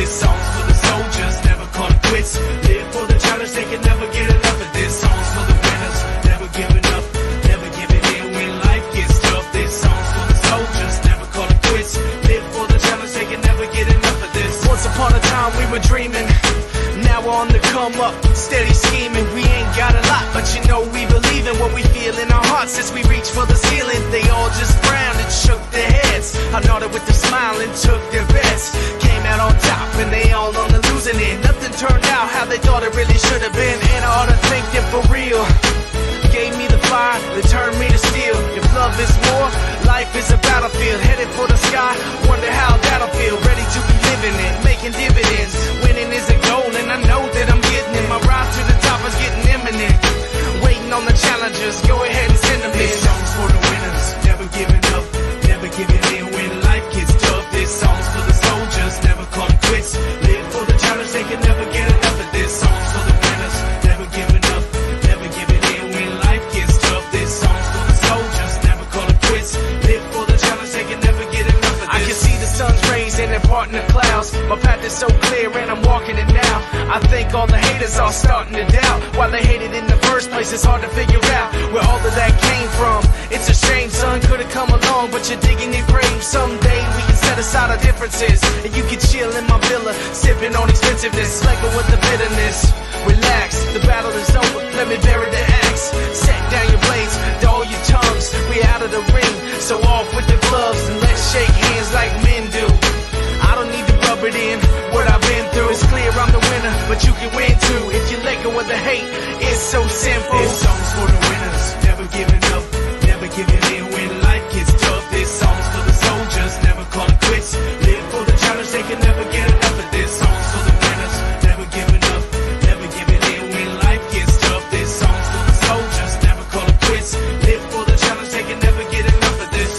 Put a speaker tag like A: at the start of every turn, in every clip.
A: This song's for the soldiers, never call it quits. Live for the challenge, they can never get enough of this. Song's for the winners, never giving up, never giving in when life gets tough. This song's for the soldiers, never call it quits. Live for the challenge, they can never get enough of this. Once upon a time we were dreaming, now we're on the come up, steady scheming. We ain't got a lot, but you know we believe in what we feel in our hearts as we reach for the ceiling. They all just frowned and shook their heads. I nodded with a smile and took their bets. Came out on top and they all on the losing end. Nothing turned out how they thought it really should have been. And I ought to thank them for real. Gave me the fire, they turned me to steel. If love is war, life is a battlefield. Headed for the sky, wonder how that'll feel. Ready to be living it, making dividends. Winning is a goal and I know that I'm getting it. My rise to the top is getting imminent. Waiting on the challengers, go ahead and send them in. This song's for the winners, never giving up, never giving in when life gets tough. This song's for the soldiers, never call it quits. Live for the challenge, they can never get enough of this. Song's for the winners, never giving up, never giving in when life gets tough. This song's for the soldiers, never call it quits. Live for the challenge, they can never get enough of this. I can see the sun's rays and they're parting the clouds. My path is so clear and I'm walking it now. I think all the haters are starting to doubt. Why they hated in the first place, it's hard to figure out where all of that came from. It's a shame, son, could've come along, but you're digging your grave. Someday we can set aside our differences, and you can chill in my villa, sipping on expensiveness, slacking with the bitterness. Relax, the battle is over, let me bury the axe. Set down your blades, dull your tongues. We out of the ring, so off with the gloves, and let's shake hands like men do. I don't need to rub it in, what I've been through. It's clear I'm the winner, but you can win too. If you let go of the hate, it's so simple. This song's for the winners, never giving up, never giving in when life gets tough. This song's for the soldiers, never call it quits. Live for the challenge, they can never get enough of this. Song's for the winners, never giving up, never giving in when life gets tough. This song's for the soldiers, never call it quits. Live for the challenge, they can never get enough of this.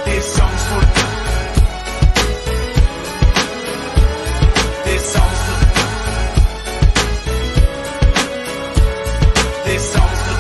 A: This song's for this song's for this song's for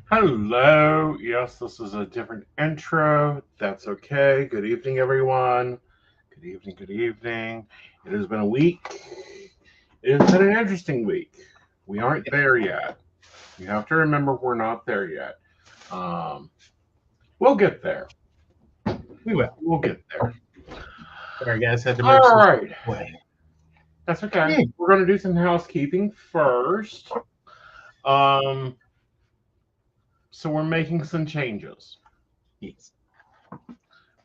B: Hello. Yes, this is a different intro. That's okay. Good evening, everyone. Good evening. Good evening. It has been a week. It has been an interesting week. We aren't there yet. You have to remember we're not there yet. We'll get there.
C: We will.
B: We'll get there.
C: Sorry, guys. Had to move
B: All right.
C: away.
B: That's okay.
C: Yeah.
B: We're going to do some housekeeping first. So we're making some changes.
C: Yes.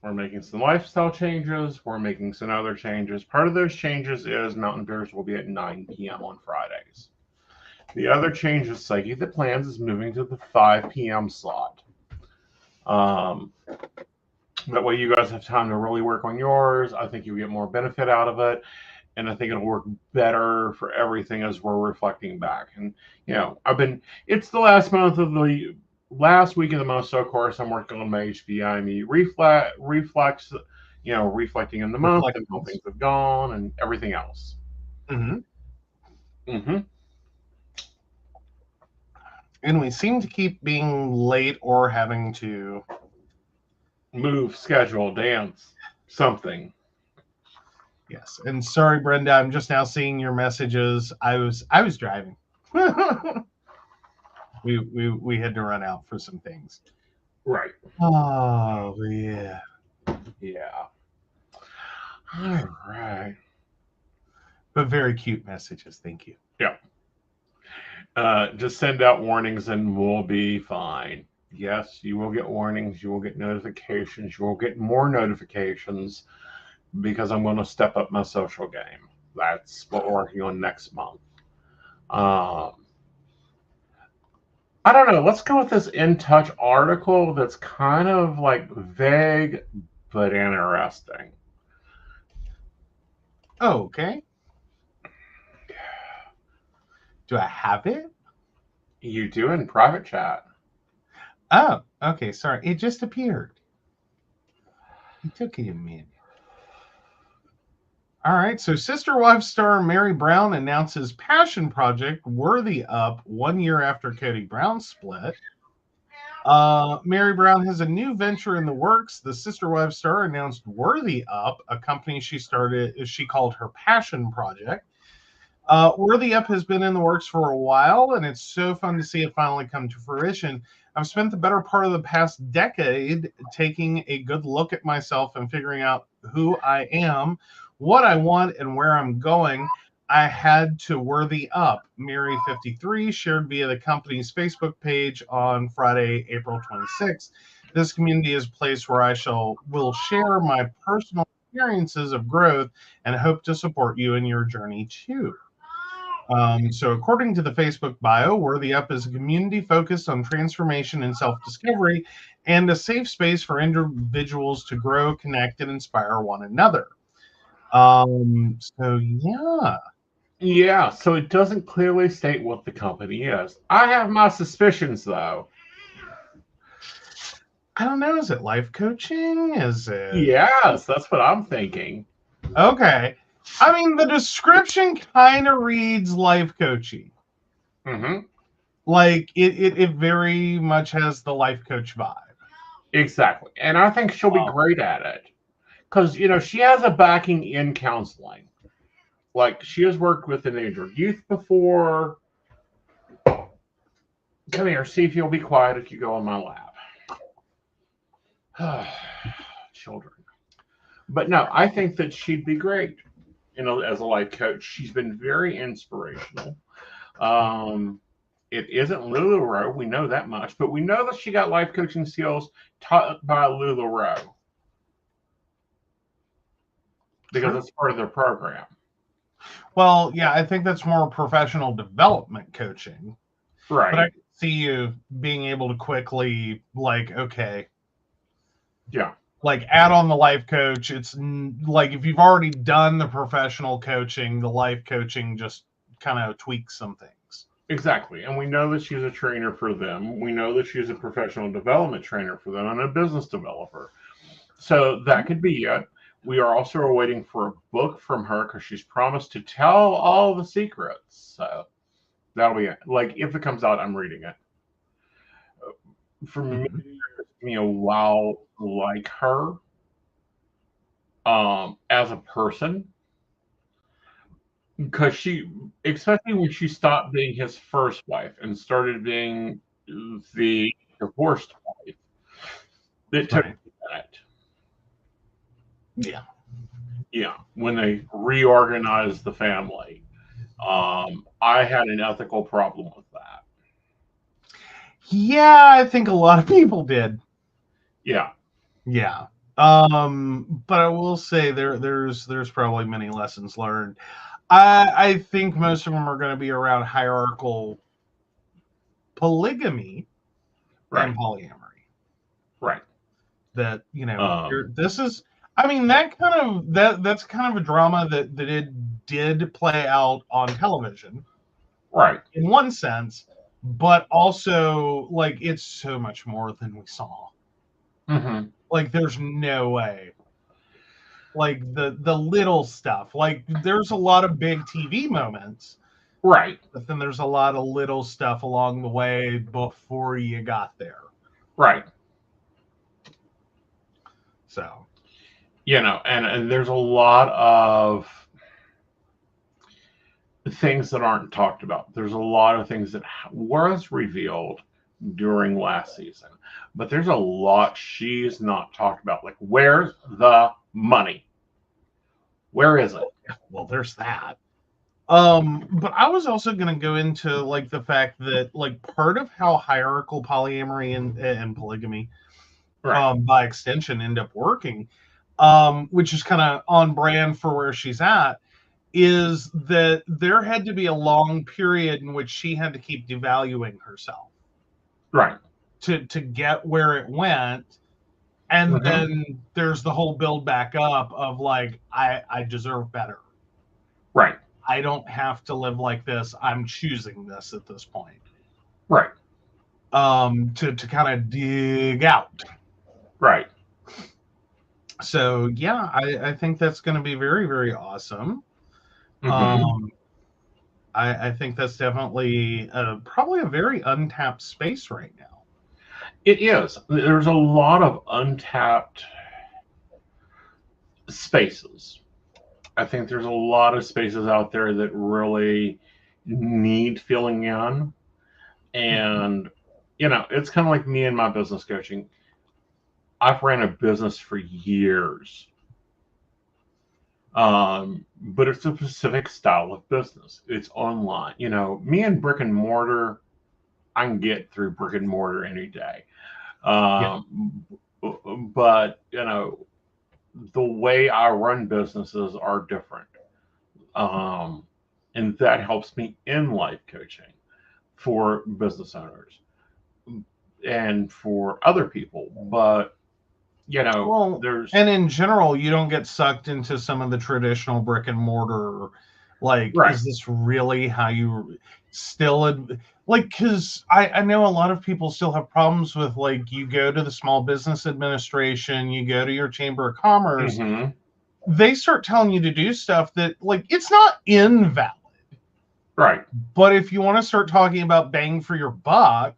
B: We're making some lifestyle changes. We're making some other changes. Part of those changes is Mountain Bears will be at 9 p.m. on Fridays. The other change is Psyche That Plans is moving to the 5 p.m. slot. That way you guys have time to really work on yours. I think you'll get more benefit out of it. And I think it'll work better for everything as we're reflecting back. And, you know, it's the last month of the last week of the month, so of course I'm working on my HVIME reflex, you know, reflecting in the month and how things have gone and everything else.
C: And we seem to keep being late or having to
B: move, schedule, dance, something.
C: Yes. And sorry, Brenda, I'm just now seeing your messages. I was driving. We had to run out for some things.
B: Right.
C: Oh, yeah.
B: Yeah. All right.
C: But very cute messages. Thank you.
B: Yeah. Just send out warnings and we'll be fine. Yes, you will get warnings. You will get notifications. You will get more notifications. because I'm going to step up my social game. That's what we're working on next month. I don't know. Let's go with this In Touch article that's kind of like vague but interesting.
C: Oh, okay. Do I have it?
B: You do in private chat.
C: Oh, okay. Sorry. It just appeared. It took a minute. All right. So Sister Wives star Mary Brown announces passion project Worthy Up 1 year after Cody Brown split. Mary Brown has a new venture in the works. The Sister Wives star announced Worthy Up, a company she started, she called her passion project. Worthy Up has been in the works for a while, and it's so fun to see it finally come to fruition. I've spent the better part of the past decade taking a good look at myself and figuring out who I am, what I want, and where I'm going. I had to worthy up, Mary 53 shared via the company's Facebook page on Friday, April 26th. This community is a place where will share my personal experiences of growth and hope to support you in your journey too. So according to the Facebook bio, Worthy Up is a community focused on transformation and self-discovery and a safe space for individuals to grow, connect, and inspire one another. So yeah.
B: Yeah, so it doesn't clearly state what the company is. I have my suspicions, though.
C: I don't know. Is it life coaching? Is it?
B: Yes, that's what I'm thinking.
C: Okay. I mean, the description kind of reads life coaching.
B: Mm-hmm.
C: Like it very much has the life coach vibe.
B: Exactly. And I think she'll be great at it. Because, she has a backing in counseling. Like, she has worked with endangered youth before. Come here, see if you'll be quiet if you go on my lap. Children. But no, I think that she'd be great, as a life coach. She's been very inspirational. It isn't LuLaRoe, we know that much, but we know that she got life coaching skills taught by LuLaRoe because it's part of their program.
C: Well, yeah, I think that's more professional development coaching.
B: Right.
C: But I can see you being able to quickly, okay.
B: Yeah.
C: Like, add on the life coach. It's like if you've already done the professional coaching, the life coaching just kind of tweaks some things.
B: Exactly. And we know that she's a trainer for them. We know that she's a professional development trainer for them and a business developer. So that could be it. We are also waiting for a book from her because she's promised to tell all the secrets. So that'll be it. Like, if it comes out, I'm reading it. For me, it took me a while to like her as a person. Because especially when she stopped being his first wife and started being the divorced wife, it took me a minute.
C: Yeah.
B: Yeah. When they reorganized the family, I had an ethical problem with that.
C: Yeah, I think a lot of people did.
B: Yeah.
C: Yeah. But I will say there's probably many lessons learned. I think most of them are going to be around hierarchical polygamy and polyamory.
B: Right.
C: That, this is, I mean, that's kind of a drama that it did play out on television.
B: Right.
C: In one sense, but also, it's so much more than we saw.
B: Mm-hmm.
C: There's no way. The little stuff. There's a lot of big TV moments.
B: Right.
C: But then there's a lot of little stuff along the way before you got there.
B: Right.
C: So.
B: And there's a lot of things that aren't talked about. There's a lot of things that was revealed during last season, but there's a lot she's not talked about. Like, where's the money? Where is it?
C: Well, there's that. But I was also going to go into the fact that part of how hierarchical polyamory and polygamy, by extension, end up working. which is kind of on brand for where she's at, is that there had to be a long period in which she had to keep devaluing herself
B: Right.
C: to get where it went. And
B: Mhm.
C: then there's the whole build back up of like, I deserve better.
B: Right.
C: I don't have to live like this. I'm choosing this at this point.
B: Right.
C: To kind of dig out.
B: Right.
C: So yeah, I think that's going to be very, very awesome.
B: Mhm.
C: I think that's definitely probably a very untapped space right now.
B: It is. There's a lot of untapped spaces. I think there's a lot of spaces out there that really need filling in. And, it's kind of like me and my business coaching. I've ran a business for years. But it's a specific style of business. It's online. Me and brick and mortar, I can get through brick and mortar any day. But, the way I run businesses are different. And that helps me in life coaching for business owners and for other people. But,
C: Well,
B: there's.
C: and in general, you don't get sucked into some of the traditional brick and mortar. Like,
B: Right.
C: is this really how you still like? Because I know a lot of people still have problems with like you go to the Small Business Administration, you go to your Chamber of Commerce,
B: Mhm.
C: they start telling you to do stuff that like it's not invalid.
B: Right.
C: But if you want to start talking about bang for your buck,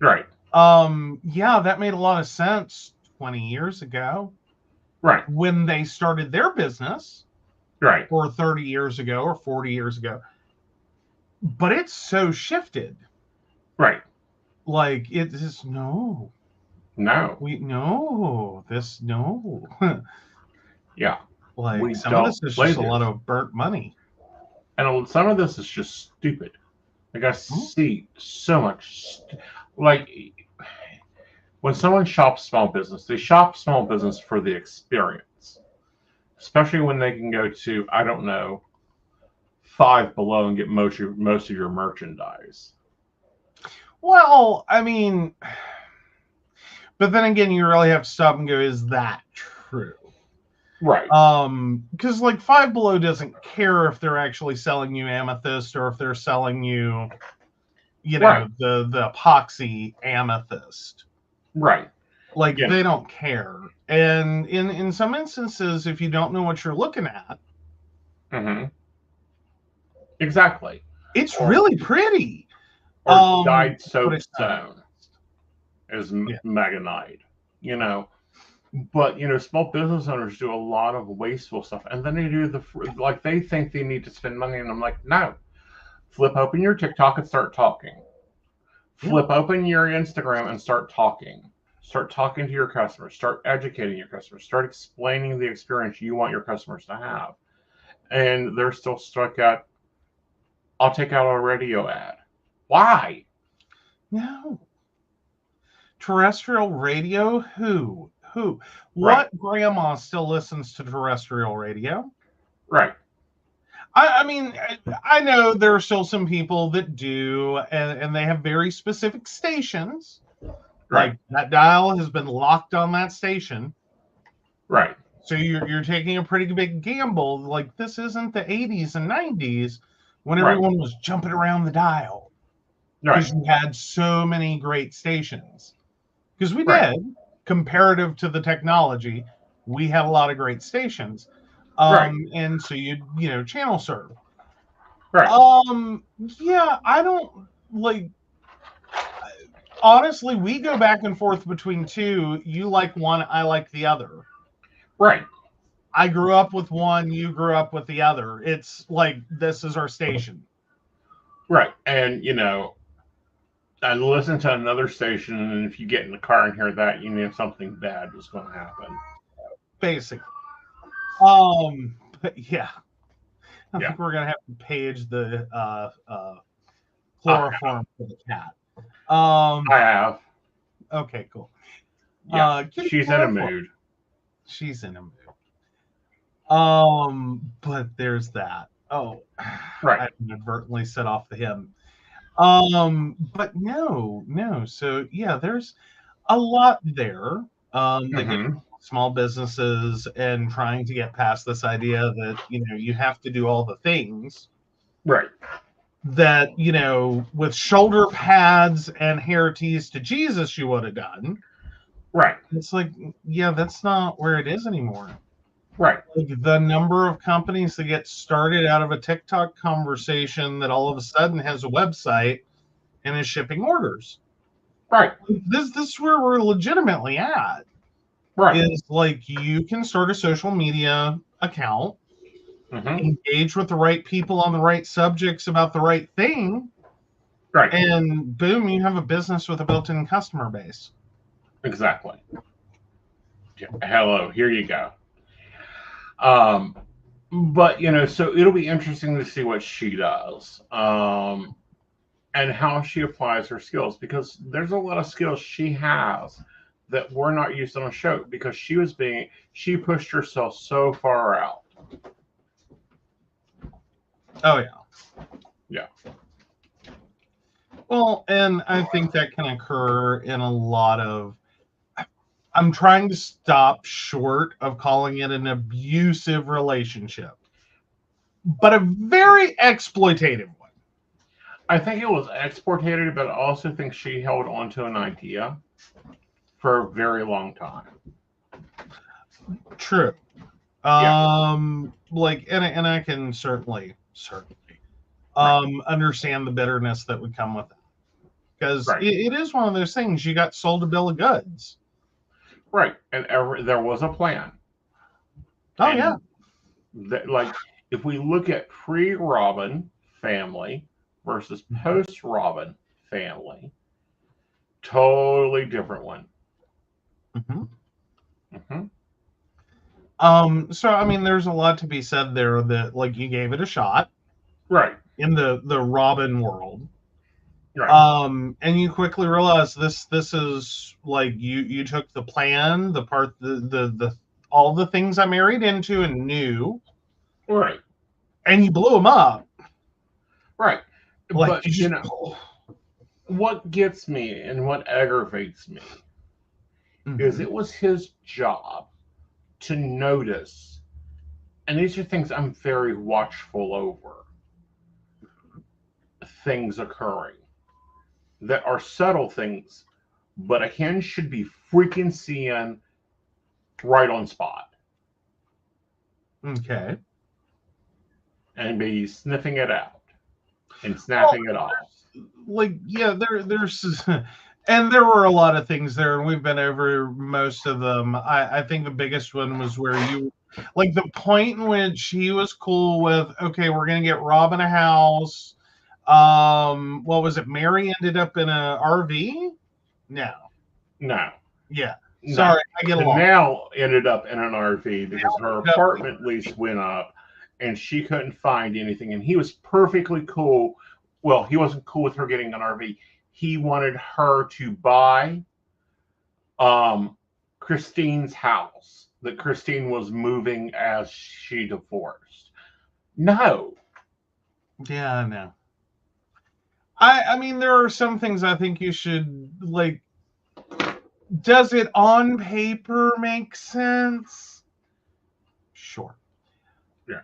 B: Right.
C: yeah, that made a lot of sense 20 years ago.
B: Right.
C: When they started their business,
B: Right.
C: or 30 years ago or 40 years ago. But it's so shifted.
B: Right.
C: Like it is no.
B: No.
C: No.
B: Yeah.
C: Like
B: We
C: some of
B: don't
C: this is
B: play
C: just a lot
B: this.
C: of burnt money.
B: And some of this is just stupid. Like I see so much. Like when someone shops small business, they shop small business for the experience. Especially when they can go to, I don't know, Five Below and get most of your merchandise.
C: Well, I mean, but then again, you really have to stop and go, is that true?
B: Right.
C: Because like Five Below doesn't care if they're actually selling you amethyst or if they're selling you,
B: Right.
C: the epoxy amethyst.
B: Right.
C: Like
B: Yeah.
C: they don't care. And in some instances, if you don't know what you're looking at,
B: Mm-hmm. Exactly.
C: it's
B: Or
C: really pretty.
B: or dyed
C: But it's not.
B: soapstone is Meganite. But small business owners do a lot of wasteful stuff, and then they do they think they need to spend money, and I'm like, no. Flip open your TikTok and start talking. Flip open your Instagram and start talking. Start talking to your customers. Start educating your customers. Start explaining the experience you want your customers to have. And they're still stuck at, I'll take out a radio ad. Why?
C: No. Terrestrial radio? Who? What
B: Right.
C: grandma still listens to terrestrial radio?
B: Right.
C: I mean, I know there are still some people that do, and they have very specific stations.
B: Right.
C: Like that dial has been locked on that station.
B: Right.
C: So you're taking a pretty big gamble. Like this isn't the 80s and 90s when everyone was jumping around the dial.
B: Right.
C: Because you had so many great stations. Because we
B: Right.
C: did, comparative to the technology, we had a lot of great stations.
B: Right.
C: And so you channel serve.
B: Right.
C: Yeah, I don't like. Honestly, we go back and forth between two. You like one, I like the other.
B: Right.
C: I grew up with one, you grew up with the other. It's like this is our station.
B: Right. And I listen to another station, and if you get in the car and hear that, you know something bad is going to happen.
C: Basically. But yeah. I think we're gonna have to page the chloroform for the cat.
B: I have.
C: Okay, cool.
B: Yeah, she's in a mood.
C: she's in a mood. But there's that. Oh,
B: Right.
C: I inadvertently set off the hymn. But no. So yeah, there's a lot there. That goes
B: Mm-hmm.
C: with small businesses and trying to get past this idea that you have to do all the things
B: Right.
C: that with shoulder pads and hair tees to Jesus you would have done.
B: Right.
C: It's like, yeah, that's not where it is anymore.
B: Right.
C: Like the number of companies that get started out of a TikTok conversation that all of a sudden has a website and is shipping orders.
B: Right.
C: This is where we're legitimately at.
B: Right.
C: Is like you can start a social media account,
B: Mm-hmm.
C: engage with the right people on the right subjects about the right thing,
B: Right.
C: and boom, you have a business with a built-in customer base.
B: Exactly. Hello, here you go. But so it'll be interesting to see what she does, and how she applies her skills, because there's a lot of skills she has that were not used on a show because she pushed herself so far out.
C: Oh yeah.
B: Yeah.
C: Well, and I think that can occur in a lot of. I'm trying to stop short of calling it an abusive relationship, but a very exploitative one.
B: I think it was exported, but I also think she held on to an idea for a very long time.
C: True.
B: Yeah.
C: Like, and I can certainly understand the bitterness that would come with it, because
B: Right.
C: it is one of those things. You got sold a bill of goods.
B: Right. And there was a plan.
C: Oh
B: And
C: yeah.
B: like, if we look at pre-Robin family versus post-Robin family, totally different one.
C: Mm-hmm.
B: Mm-hmm.
C: So I mean, there's a lot to be said there that like you gave it a shot
B: Right.
C: in the Robin world.
B: Right.
C: And you quickly realize this is like you took the plan, the part, the all the things I married into and knew,
B: Right.
C: and you blew them up.
B: Right.
C: Like
B: But
C: you just
B: what gets me and what aggravates me is
C: Mhm.
B: it was his job to notice, and these are things I'm very watchful over, things occurring that are subtle things, but a hen should be freaking seeing right on spot
C: Okay.
B: and be sniffing it out and snapping it off.
C: Like yeah, there's and there were a lot of things there, and we've been over most of them. I think the biggest one was where you like the point in which he was cool with, okay, we're gonna get Robin a house. What was it? Mary ended up in a RV? No.
B: No,
C: Yeah.
B: no.
C: Sorry, I get along.
B: Canal ended up in an RV because her
C: ended up-
B: apartment lease went up and she couldn't find anything. And he was perfectly cool. Well, he wasn't cool with her getting an RV. He wanted her to buy Christine's house that Christine was moving as she divorced. No.
C: Yeah, I know. I mean, there are some things I think you should like. Does it on paper make sense? Sure.
B: Yeah.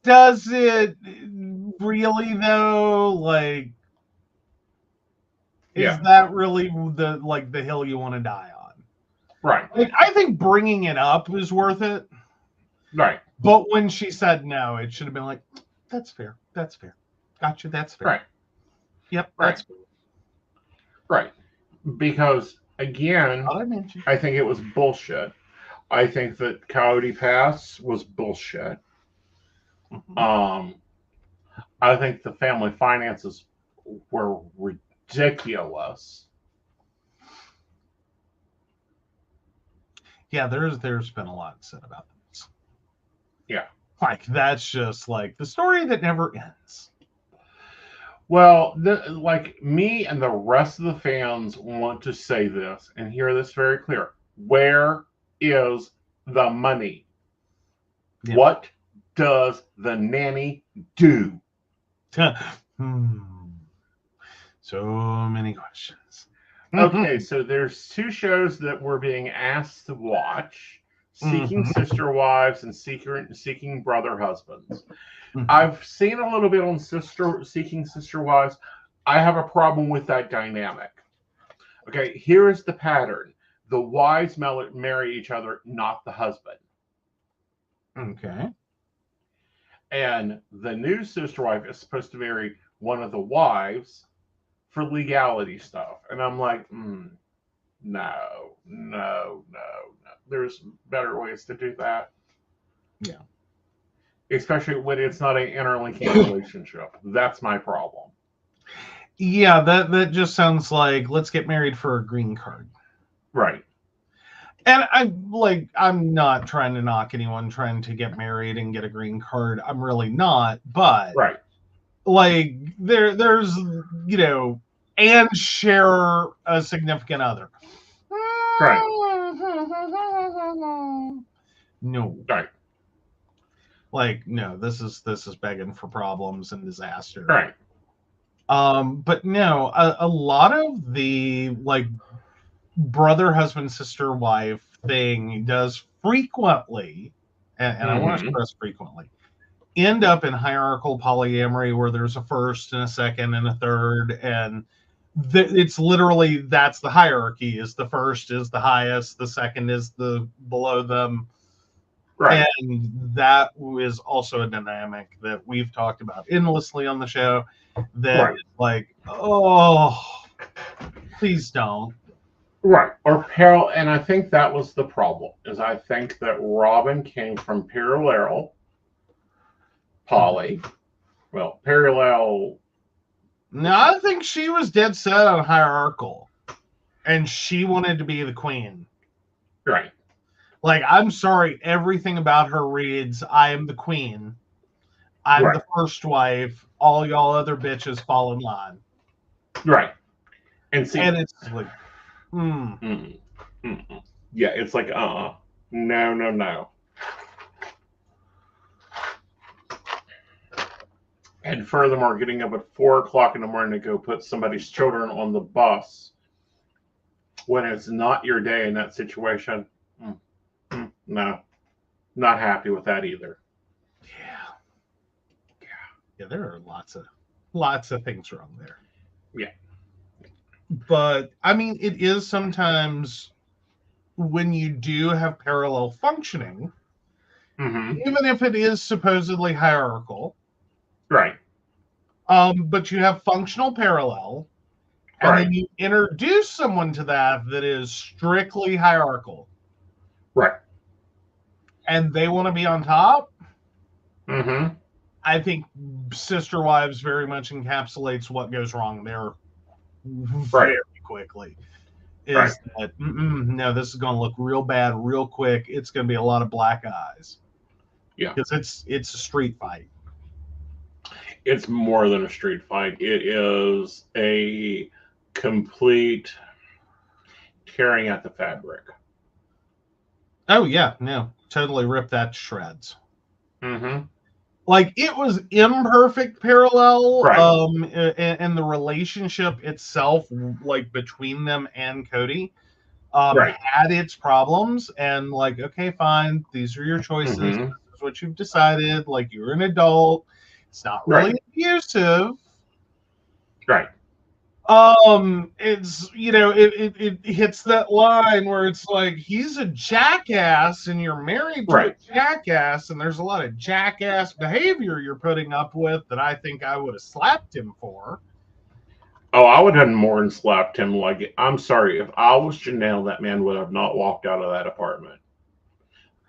C: Does it really though? Like, is
B: Yeah.
C: that really the hill you want to die on?
B: Right.
C: Like, I think bringing it up is worth it.
B: Right.
C: But when she said no, it should have been like, that's fair. That's fair. Gotcha. That's fair.
B: Right.
C: Yep.
B: Right.
C: That's fair.
B: Right. Because again,
C: What I mentioned.
B: I think it was bullshit. I think that Coyote Pass was bullshit.
C: Mhm.
B: I think the family finances were ridiculous.
C: Yeah, there's been a lot said about this.
B: Yeah.
C: Like that's just like the story that never ends.
B: Well, like me and the rest of the fans want to say this and hear this very clear. Where is the money.
C: Yeah.
B: What does the nanny do?
C: So many questions.
B: Okay, so there's two shows that we're being asked to watch: Seeking
C: Mhm.
B: Sister Wives and Seeking Brother Husbands.
C: Mhm.
B: I've seen a little bit on Seeking Sister Wives. I have a problem with that dynamic. Okay, here is the pattern: the wives marry each other, not the husband.
C: Okay.
B: And the new sister wife is supposed to marry one of the wives for legality stuff. And I'm like, no. There's better ways to do that.
C: Yeah.
B: Especially when it's not an interlinking relationship. That's my problem.
C: Yeah, that just sounds like let's get married for a green card.
B: Right.
C: And I'm not trying to knock anyone trying to get married and get a green card. I'm really not, but
B: Right.
C: like there's and share a significant other.
B: Right.
C: No.
B: Right.
C: Like, no, this is begging for problems and disaster.
B: Right.
C: But no, a lot of the like brother, husband, sister, wife thing does frequently, and I want to stress frequently, end up in hierarchical polyamory where there's a first and a second and a third, and it's literally that's the hierarchy. Is the first is the highest, the second is the below them.
B: Right.
C: And that is also a dynamic that we've talked about endlessly on the show. That is like, oh, please don't.
B: Right. And I think that was the problem, is I think that Robin came from parallel poly. Well, parallel.
C: No, I think she was dead set on hierarchical. And she wanted to be the queen.
B: Right.
C: Like, I'm sorry, everything about her reads, I am the queen. I'm the first wife. All y'all other bitches fall in line.
B: Right. And
C: it's like,
B: yeah, it's like, no. And furthermore, getting up at 4:00 in the morning to go put somebody's children on the bus when it's not your day in that situation, no, not happy with that either.
C: Yeah, there are lots of things wrong there.
B: Yeah.
C: But I mean, it is sometimes when you do have parallel functioning, even if it is supposedly hierarchical,
B: right?
C: But you have functional parallel, and then you introduce someone to that is strictly hierarchical,
B: right?
C: And they want to be on top.
B: Mm-hmm.
C: I think Sister Wives very much encapsulates what goes wrong there very quickly. Is that no, this is going to look real bad real quick. It's going to be a lot of black eyes.
B: Yeah,
C: because it's a street fight.
B: It's more than a street fight. It is a complete tearing at the fabric.
C: Oh yeah, no, totally rip that to shreds.
B: Mm-hmm.
C: Like, it was imperfect parallel,
B: right.
C: And the relationship itself, like between them and Cody,
B: right.
C: had its problems. And like, okay, fine, these are your choices.
B: Mm-hmm.
C: This is what you've decided. Like, you're an adult. It's not really abusive.
B: Right.
C: It's, it hits that line where it's like, he's a jackass and you're married to a jackass, and there's a lot of jackass behavior you're putting up with that I think I would have slapped him for.
B: Oh, I would have more than slapped him. Like, I'm sorry, if I was Janelle, that man would have not walked out of that apartment.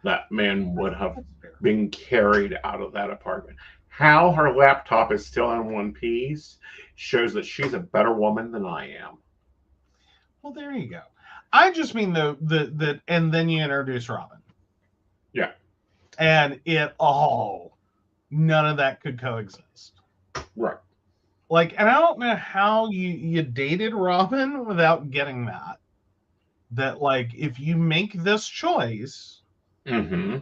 B: That man would have been carried out of that apartment. How her laptop is still in one piece shows that she's a better woman than I am.
C: Well, there you go. I just mean that, and then you introduce Robin.
B: Yeah.
C: And none of that could coexist.
B: Right.
C: Like, and I don't know how you dated Robin without getting that. That, like, if you make this choice,
B: Mm-hmm.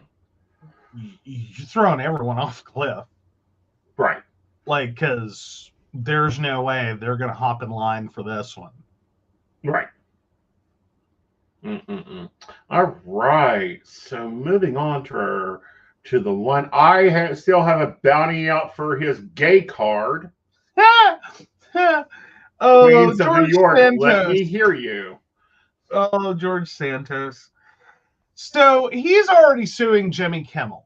C: You're throwing everyone off the cliff.
B: Right.
C: Like, because there's no way they're going to hop in line for this one.
B: Right. Mm-mm-mm. All right. So moving on to the one still have a bounty out for his gay card.
C: Oh,
B: Queens of New
C: George
B: York,
C: Santos.
B: let me hear you.
C: Oh, George Santos. So he's already suing Jimmy Kimmel.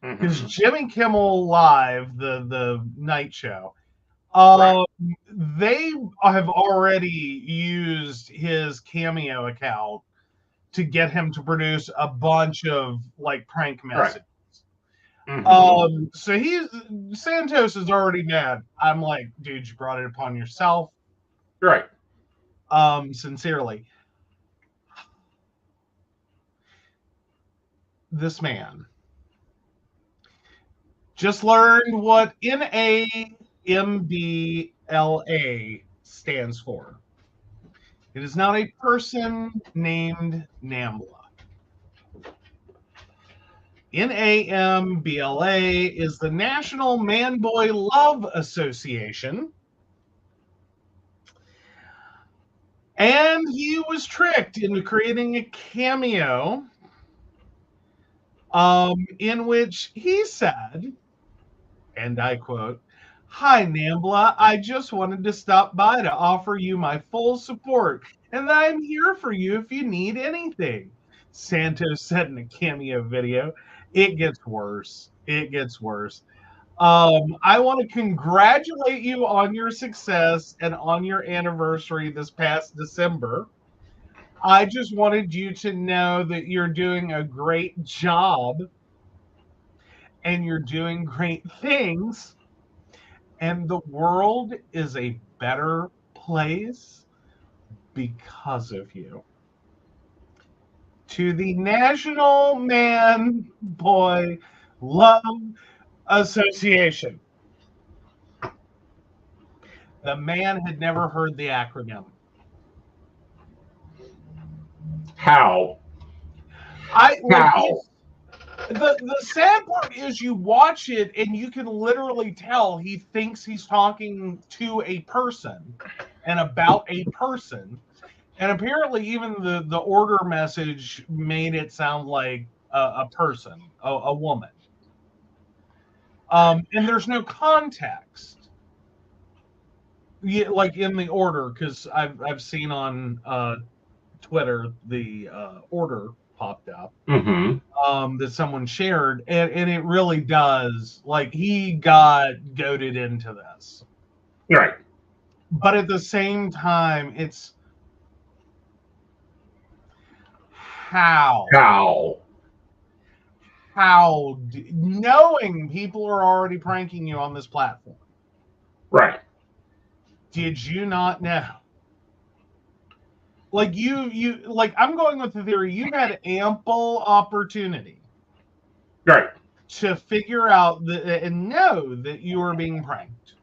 C: Because Jimmy Kimmel Live, the night show,
B: Right.
C: they have already used his Cameo account to get him to produce a bunch of like prank messages.
B: Mhm.
C: So Santos is already mad. I'm like, dude, you brought it upon yourself.
B: Right.
C: Sincerely. This man just learned what NAMBLA stands for. It is not a person named Nambla. NAMBLA is the National Man-Boy Love Association. And he was tricked into creating a cameo in which he said, and I quote, "Hi, Nambla. I just wanted to stop by to offer you my full support, and I'm here for you if you need anything," Santos said in a cameo video. It gets worse. It gets worse. I want to congratulate you on your success and on your anniversary this past December. I just wanted you to know that you're doing a great job and you're doing great things, and the world is a better place because of you. To the National Man Boy Love Association. The man had never heard the acronym.
B: How?
C: How? The sad part is you watch it and you can literally tell he thinks he's talking to a person and about a person. And apparently even the order message made it sound like a person, a woman. And there's no context. Yeah, like in the order, because I've seen on Twitter the order popped up. That someone shared, and it really does. Like, he got goaded into this.
B: Right.
C: But at the same time, it's how knowing people are already pranking you on this platform.
B: Right.
C: Did you not know? Like you like, I'm going with the theory you've had ample opportunity.
B: Right.
C: To figure out and know that you are being pranked.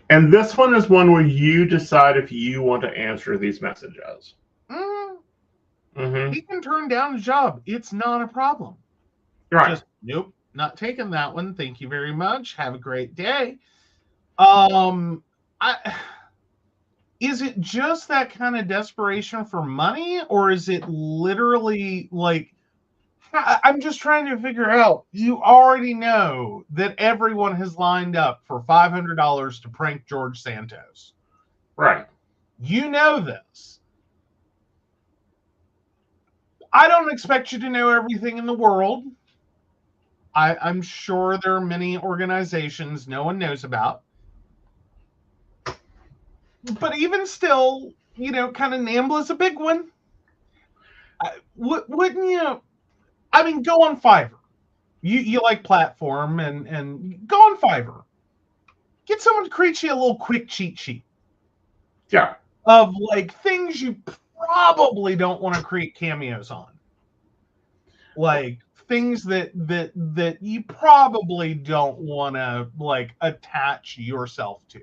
B: And this one is one where you decide if you want to answer these messages.
C: He can turn down a job. It's not a problem.
B: Right.
C: Just, nope, not taking that one. Thank you very much. Have a great day. Is it just that kind of desperation for money, or is it literally like, I'm just trying to figure out, you already know that everyone has lined up for $500 to prank George Santos.
B: Right.
C: You know this. I don't expect you to know everything in the world. I'm sure there are many organizations no one knows about. But even still, kind of Nambla is a big one. Wouldn't you? I mean, go on Fiverr. You like platform and go on Fiverr. Get someone to create you a little quick cheat sheet.
B: Yeah.
C: Of like things you probably don't want to create cameos on. Like things that you probably don't want to like attach yourself to.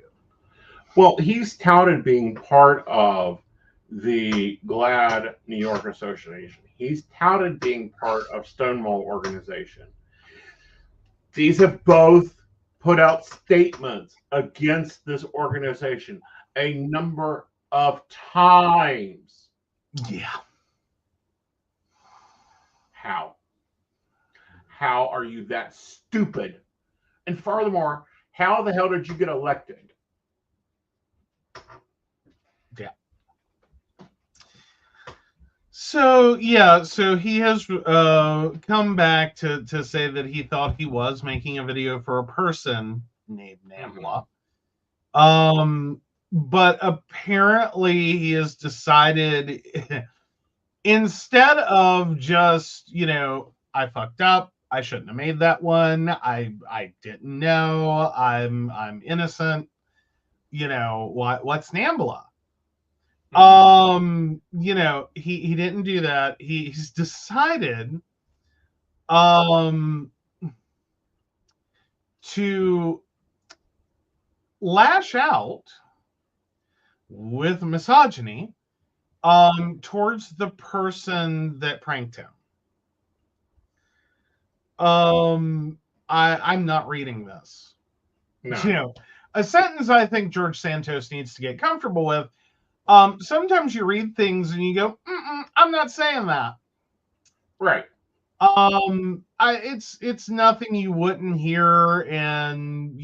B: Well, he's touted being part of the GLAAD New York Association. He's touted being part of Stonewall organization. These have both put out statements against this organization a number of times.
C: Yeah.
B: How? How are you that stupid? And furthermore, how the hell did you get elected?
C: Yeah. So he has come back to say that he thought he was making a video for a person named Nambla. But apparently he has decided instead of just, I fucked up, I shouldn't have made that one, I didn't know, I'm innocent, what's Nambla? He didn't do that. He's decided to lash out with misogyny towards the person that pranked him. I'm not reading this.
B: No.
C: A sentence I think George Santos needs to get comfortable with. Sometimes you read things and you go, I'm not saying that.
B: Right.
C: It's nothing you wouldn't hear in,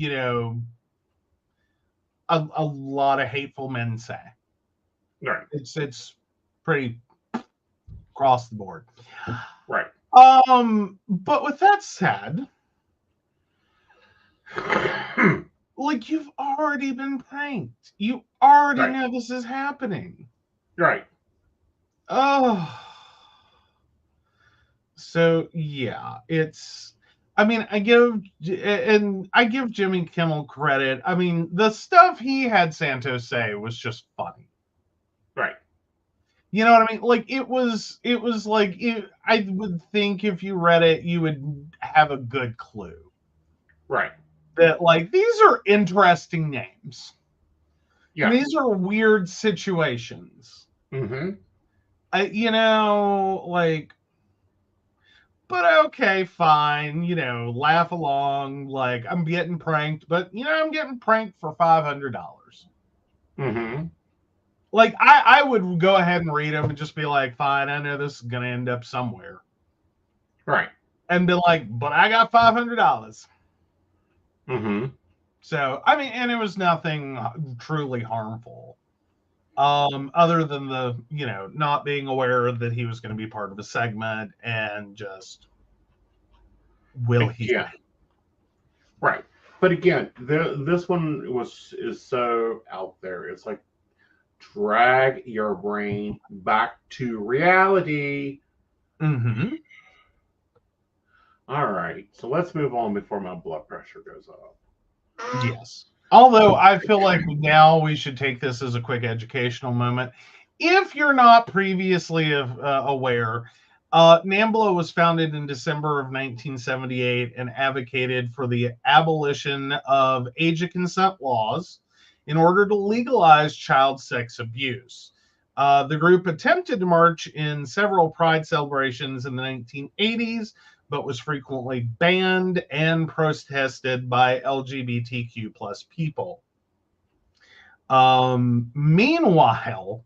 C: a lot of hateful men say.
B: Right.
C: It's pretty across the board.
B: Right.
C: But with that said, like, you've already been pranked. You already know this is happening.
B: Right.
C: Oh. So yeah, I give Jimmy Kimmel credit. I mean, the stuff he had Santos say was just funny.
B: Right.
C: You know what I mean? Like, it was like, I would think if you read it, you would have a good clue.
B: Right.
C: That, like, these are interesting names.
B: Yeah.
C: These are weird situations.
B: Mm-hmm.
C: But okay, fine, laugh along, like, I'm getting pranked, but, I'm getting pranked for $500.
B: Mm-hmm.
C: Like, I would go ahead and read them and just be like, fine, I know this is going to end up somewhere.
B: Right.
C: And be like, but I got $500.
B: Mm-hmm.
C: So, I mean, and it was nothing truly harmful. Other than the, not being aware that he was going to be part of a segment and just
B: Yeah. Right. But again, this one is so out there. It's like, drag your brain back to reality.
C: Mm-hmm.
B: All right. So let's move on before my blood pressure goes up.
C: Yes. Although I feel like now we should take this as a quick educational moment. If you're not previously aware, NAMBLA was founded in December of 1978 and advocated for the abolition of age of consent laws in order to legalize child sex abuse. The group attempted to march in several Pride celebrations in the 1980s, but was frequently banned and protested by LGBTQ plus people. Meanwhile,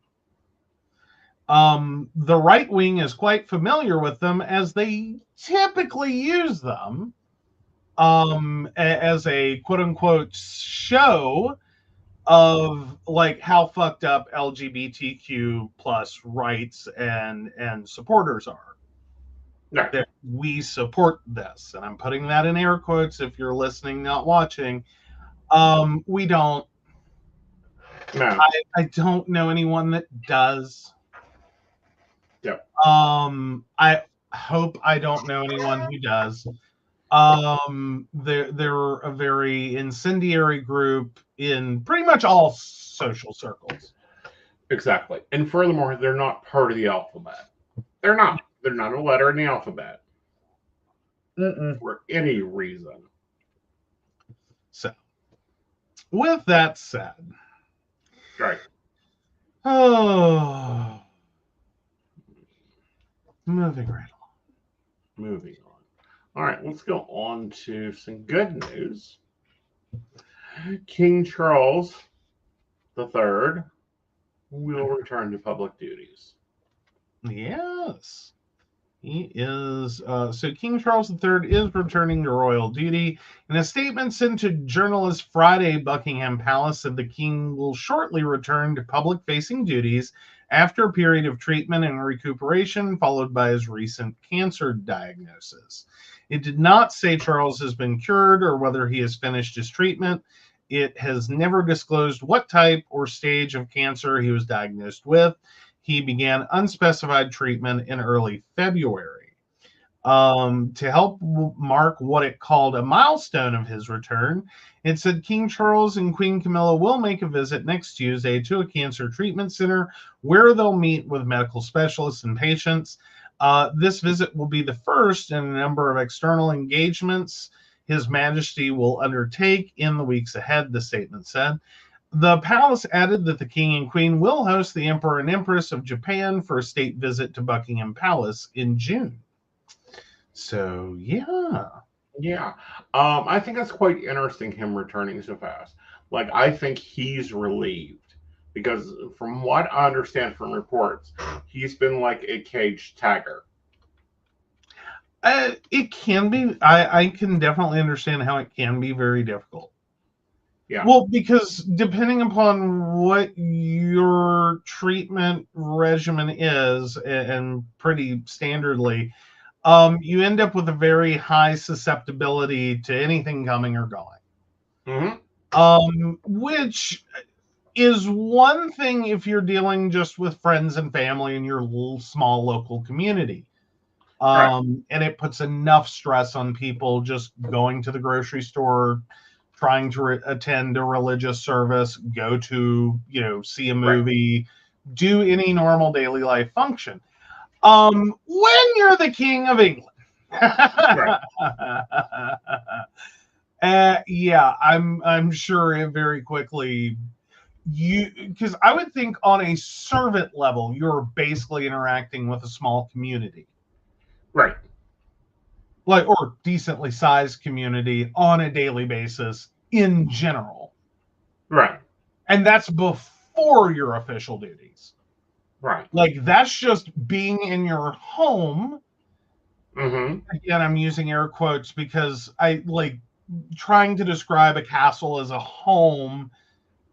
C: the right wing is quite familiar with them, as they typically use them as a quote unquote show of, like, how fucked up LGBTQ plus rights and supporters are.
B: Right.
C: That we support this, and I'm putting that in air quotes if you're listening, not watching. We don't.
B: No.
C: I don't know anyone that does.
B: Yep.
C: I hope I don't know anyone who does. They're a very incendiary group in pretty much all social circles.
B: Exactly. And furthermore, they're not part of the alphabet. They're not. They're not a letter in the alphabet. For any reason.
C: So, with that said,
B: right.
C: Oh, moving right along.
B: Moving on. All right, let's go on to some good news. King Charles III will return to public duties.
C: Yes. He is. So King Charles III is returning to royal duty. In a statement sent to journalists Friday, Buckingham Palace said the king will shortly return to public-facing duties after a period of treatment and recuperation, followed by his recent cancer diagnosis. It did not say Charles has been cured or whether he has finished his treatment. It has never disclosed what type or stage of cancer he was diagnosed with. He began unspecified treatment in early February. To help mark what it called a milestone of his return, it said King Charles and Queen Camilla will make a visit next Tuesday to a cancer treatment center where they'll meet with medical specialists and patients. This visit will be the first in a number of external engagements His Majesty will undertake in the weeks ahead, the statement said. The palace added that the king and queen will host the emperor and empress of Japan for a state visit to Buckingham Palace in June. So, yeah.
B: Yeah. I think that's quite interesting, him returning so fast. Like, I think he's relieved because from what I understand from reports, he's been like a caged tiger.
C: It can be. I can definitely understand how it can be very difficult.
B: Yeah.
C: Well, because depending upon what your treatment regimen is, and pretty standardly, you end up with a very high susceptibility to anything coming or going. Which is one thing if you're dealing just with friends and family in your little small local community.
B: Right.
C: And it puts enough stress on people just going to the grocery store, trying to attend a religious service, go to, see a movie, do any normal daily life function. When you're the King of England.
B: Right.
C: Yeah, I'm sure it very quickly because I would think on a servant level, you're basically interacting with a small community.
B: Right.
C: Like, or decently sized community on a daily basis in general.
B: Right.
C: And that's before your official duties.
B: Right.
C: Like, that's just being in your home. Again, I'm using air quotes because I like trying to describe a castle as a home.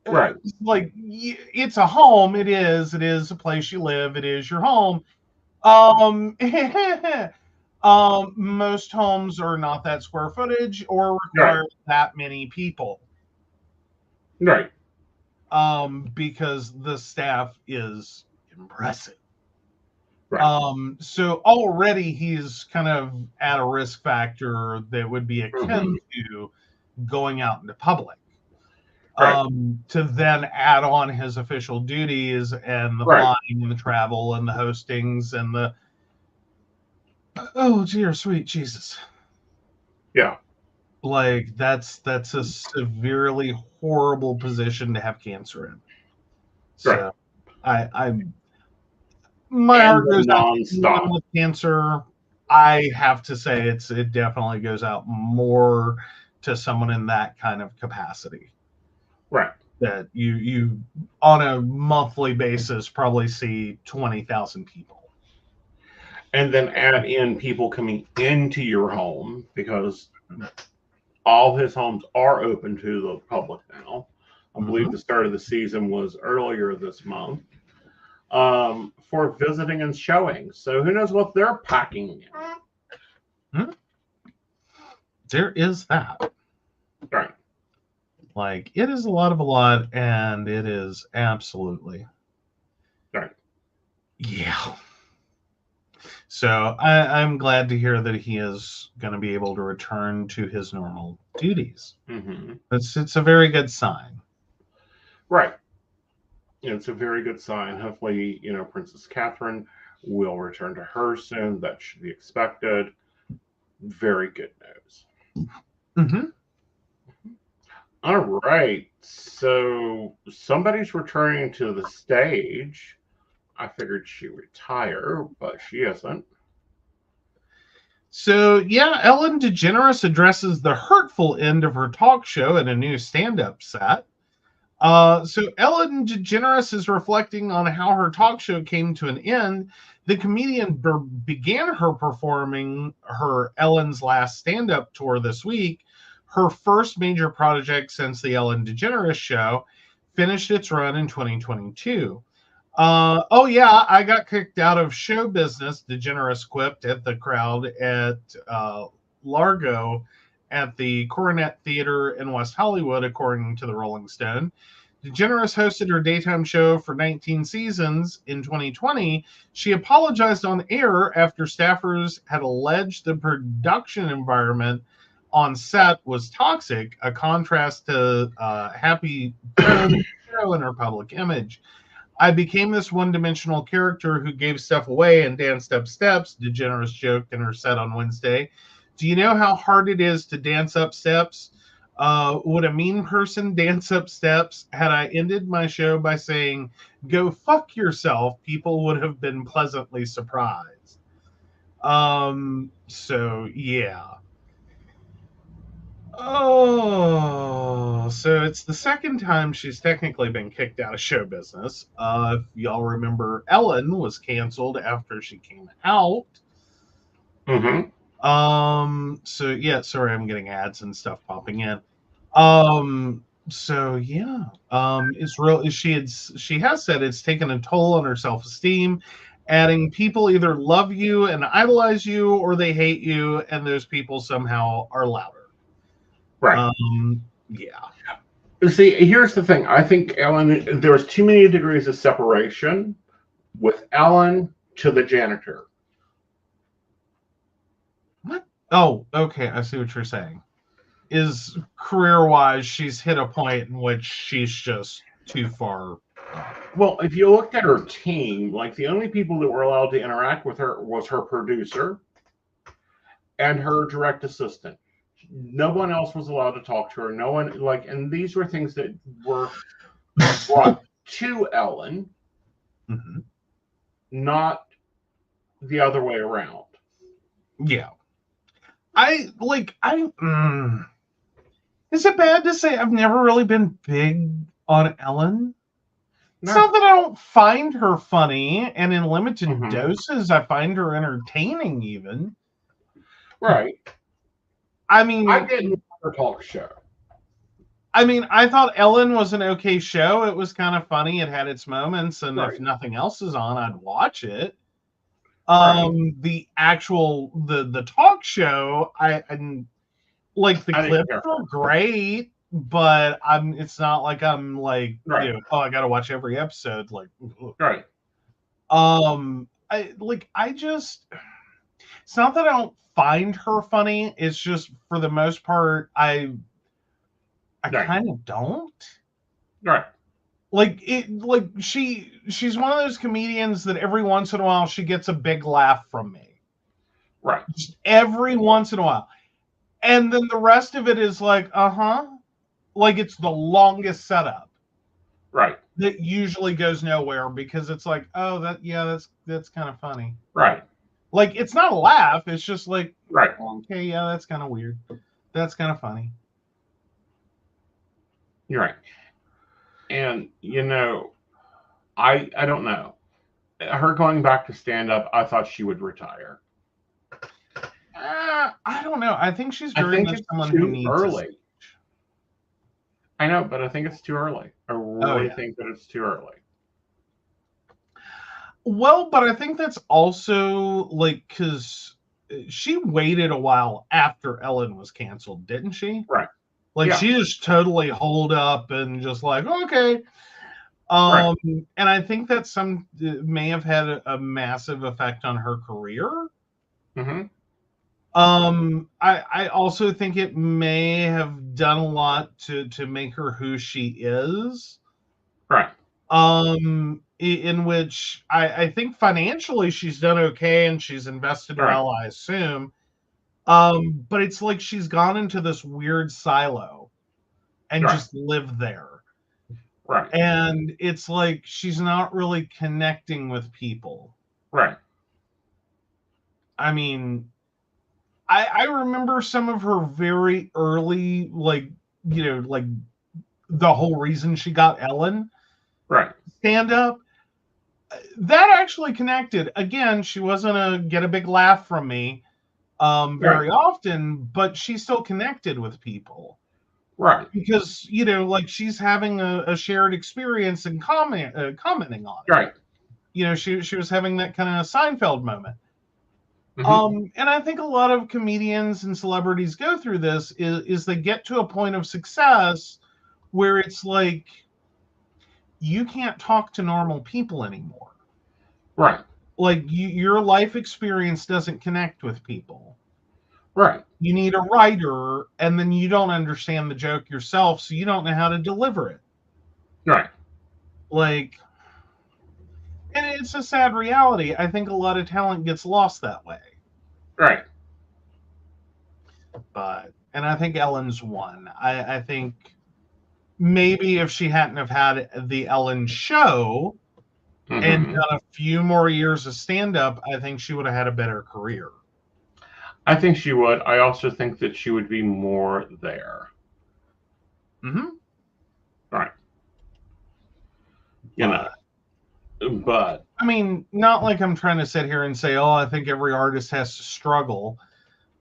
B: Right.
C: Like, it's a home. It is a place you live. It is your home. Most homes are not that square footage or require that many people.
B: Right.
C: Because the staff is impressive.
B: Right.
C: So already he's kind of at a risk factor that would be akin to going out into public. To then add on his official duties and the flying and the travel and the hostings and the oh dear sweet Jesus.
B: Yeah.
C: Like that's a severely horrible position to have cancer in. So my heart goes out to anyone with cancer. I have to say it definitely goes out more to someone in that kind of capacity.
B: Right.
C: That you on a monthly basis probably see 20,000 people.
B: And then add in people coming into your home because all his homes are open to the public now. I believe the start of the season was earlier this month for visiting and showing. So who knows what they're packing in.
C: There is that.
B: Right.
C: Like, it is a lot, and it is absolutely.
B: Right.
C: Yeah. So I'm glad to hear that he is going to be able to return to his normal duties. It's a very good sign.
B: Right. It's a very good sign. Hopefully, Princess Catherine will return to her soon. That should be expected. Very good news. All right. So somebody's returning to the stage. I figured she'd retire, but she isn't.
C: So, yeah, Ellen DeGeneres addresses the hurtful end of her talk show in a new stand-up set. So Ellen DeGeneres is reflecting on how her talk show came to an end. The comedian began her performing her Ellen's Last Stand-Up tour this week, her first major project since the Ellen DeGeneres show, finished its run in 2022. Oh yeah, I got kicked out of show business, DeGeneres quipped at the crowd at Largo at the Coronet Theater in West Hollywood, according to the Rolling Stone. DeGeneres hosted her daytime show for 19 seasons in 2020. She apologized on air after staffers had alleged the production environment on set was toxic, a contrast to happy show and her public image. I became this one-dimensional character who gave stuff away and danced up steps, DeGeneres joked in her set on Wednesday. Do you know how hard it is to dance up steps? Would a mean person dance up steps? Had I ended my show by saying, go fuck yourself, people would have been pleasantly surprised. So, yeah. Oh, so it's the second time she's technically been kicked out of show business. If y'all remember, Ellen was canceled after she came out.
B: Mm-hmm.
C: So yeah, sorry, I'm getting ads and stuff popping in. So yeah, it's real. She has said it's taken a toll on her self-esteem, adding people either love you and idolize you or they hate you, and those people somehow are louder.
B: Right.
C: Yeah.
B: See, here's the thing. I think Ellen, there was too many degrees of separation with Ellen to the janitor.
C: What? Oh, okay. I see what you're saying. Is career-wise, she's hit a point in which she's just too far.
B: Well, if you looked at her team, like the only people that were allowed to interact with her was her producer and her direct assistant. No one else was allowed to talk to her. No one, and these were things that were brought to Ellen,
C: Mm-hmm.
B: not the other way around.
C: Yeah. Is it bad to say I've never really been big on Ellen?
B: No.
C: It's not that I don't find her funny, and in limited
B: Mhm.
C: doses, I find her entertaining even.
B: Right.
C: I mean,
B: I didn't want her talk show.
C: I mean, I thought Ellen was an okay show. It was kind of funny. It had its moments, and
B: Right.
C: if nothing else is on, I'd watch it.
B: Right.
C: The actual the talk show, I like the
B: I didn't
C: clips
B: care.
C: are great, but it's not like I'm like,
B: Right.
C: oh, I gotta watch every episode. Like,
B: Right.
C: I just, it's not that I don't find her funny. It's just for the most part, I
B: Right.
C: kind of don't.
B: Right.
C: She's one of those comedians that every once in a while she gets a big laugh from me.
B: Right.
C: Just every once in a while. And then the rest of it is like, like it's the longest setup.
B: Right.
C: That usually goes nowhere because it's like, oh, that's kind of funny.
B: Right.
C: Like, it's not a laugh. It's just like,
B: Right.
C: Okay, yeah, that's kind of weird. That's kind of funny.
B: You're right. And, I don't know. Her going back to stand up, I thought she would retire.
C: I don't know. I think she's
B: I
C: doing
B: think
C: this
B: it's
C: someone who
B: too
C: needs
B: early. I know, but I think it's too early. I really
C: yeah.
B: think that it's too early.
C: Well, but I think that's also like because she waited a while after Ellen was canceled, didn't she?
B: Right.
C: Like
B: Yeah.
C: she just totally holed up and just like, okay.
B: Right.
C: And I think that may have had a massive effect on her career.
B: Mm-hmm.
C: I also think it may have done a lot to make her who she is.
B: Right.
C: In which I think financially she's done okay and she's invested well, I assume. But it's like she's gone into this weird silo and just lived there.
B: Right.
C: And it's like she's not really connecting with people.
B: Right.
C: I mean, I remember some of her very early, like, like the whole reason she got Ellen
B: Right.
C: stand up. That actually connected. Again, she wasn't a get a big laugh from me very often, but she still connected with people.
B: Right.
C: Because, like she's having a shared experience and commenting on it.
B: Right.
C: She was having that kind of Seinfeld moment.
B: Mm-hmm.
C: And I think a lot of comedians and celebrities go through this is they get to a point of success where it's like you can't talk to normal people anymore.
B: Right.
C: Like your life experience doesn't connect with people.
B: Right.
C: You need a writer, and then you don't understand the joke yourself, so you don't know how to deliver it.
B: Right.
C: Like, and it's a sad reality. I think a lot of talent gets lost that way.
B: Right.
C: And I think Ellen's one. I think maybe if she hadn't have had the Ellen show and
B: Mm-hmm.
C: done a few more years of stand-up, I think she would have had a better career.
B: I think she would. I also think that she would be more there.
C: Mm-hmm.
B: Right. But
C: I mean, not like I'm trying to sit here and say, oh, I think every artist has to struggle.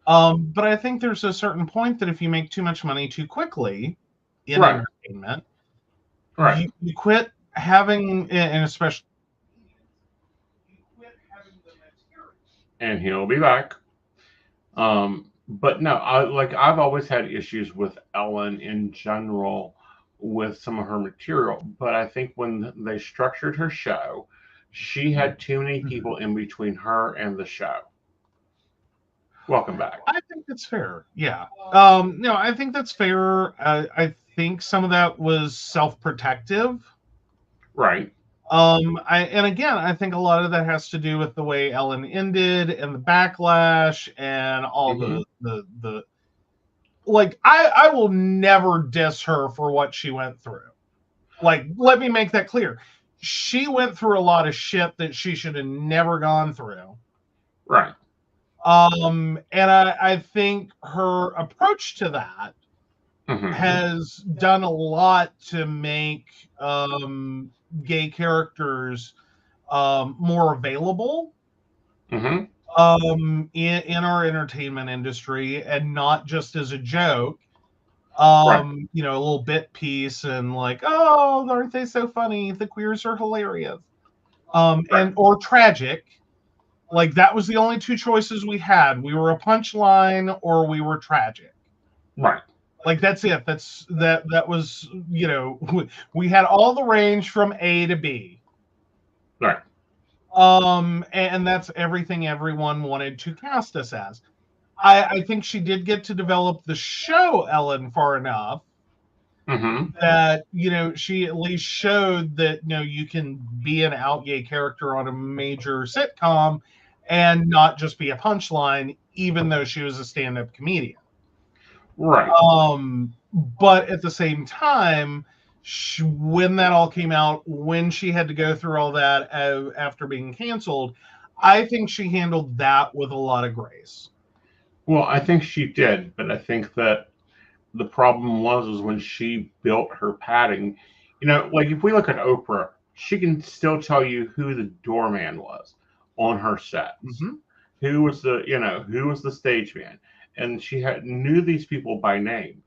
C: But I think there's a certain point that if you make too much money too quickly in entertainment,
B: right.
C: you quit having, and especially
B: And he'll be back. But no, I've always had issues with Ellen in general with some of her material. But I think when they structured her show, she had too many people in between her and the show. Welcome back.
C: I think that's fair. Yeah. No, I think that's fair. I think some of that was self-protective.
B: Right.
C: And again, I think a lot of that has to do with the way Ellen ended and the backlash and all the like I will never diss her for what she went through. Like, let me make that clear. She went through a lot of shit that she should have never gone through.
B: Right.
C: And I think her approach to that has done a lot to make gay characters more available in our entertainment industry, and not just as a joke. A little bit piece and like, oh, aren't they so funny? The queers are hilarious. And or tragic. Like, that was the only two choices we had. We were a punchline or we were tragic.
B: Right.
C: Like, that's it. That was, we had all the range from A to B.
B: Right.
C: And that's everything everyone wanted to cast us as. I think she did get to develop the show Ellen far enough that, she at least showed that, you can be an out gay character on a major sitcom and not just be a punchline, even though she was a stand-up comedian.
B: Right.
C: But at the same time, when that all came out, when she had to go through all that after being canceled, I think she handled that with a lot of grace.
B: Well, I think she did, but I think that the problem was when she built her padding. Like if we look at Oprah, she can still tell you who the doorman was on her sets, who was the stage man, and she knew these people by name.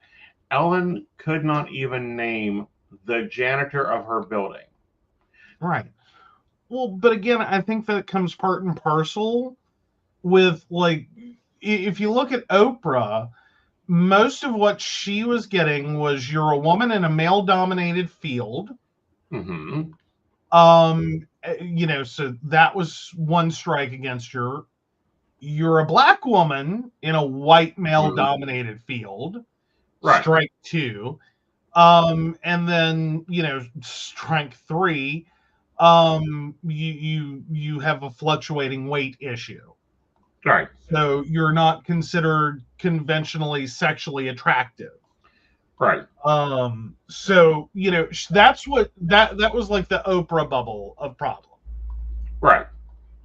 B: Ellen could not even name the janitor of her building.
C: Right. Well, but again, I think that comes part and parcel with, like, if you look at Oprah, most of what she was getting was, you're a woman in a male-dominated field. So that was one strike against her. You're a black woman in a white male-dominated field. Right. Strike two. And then, strike three, you have a fluctuating weight issue.
B: Right.
C: So you're not considered conventionally sexually attractive.
B: Right.
C: So that's what that was like the Oprah bubble of problem.
B: Right.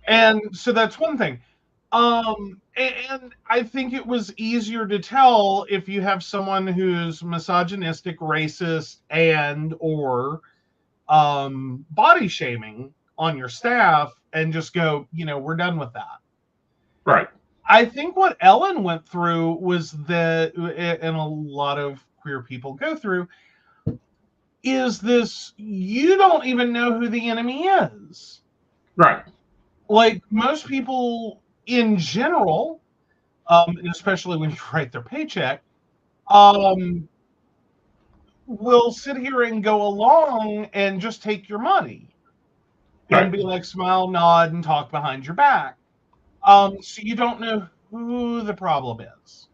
C: And so that's one thing. And I think it was easier to tell if you have someone who's misogynistic, racist, and or body shaming on your staff, and just go, we're done with that.
B: Right.
C: I think what Ellen went through was that, and a lot of queer people go through, is this: you don't even know who the enemy is.
B: Right.
C: Like most people in general, especially when you write their paycheck, will sit here and go along and just take your money and
B: Right.
C: be like, smile, nod, and talk behind your back. So you don't know who the problem is.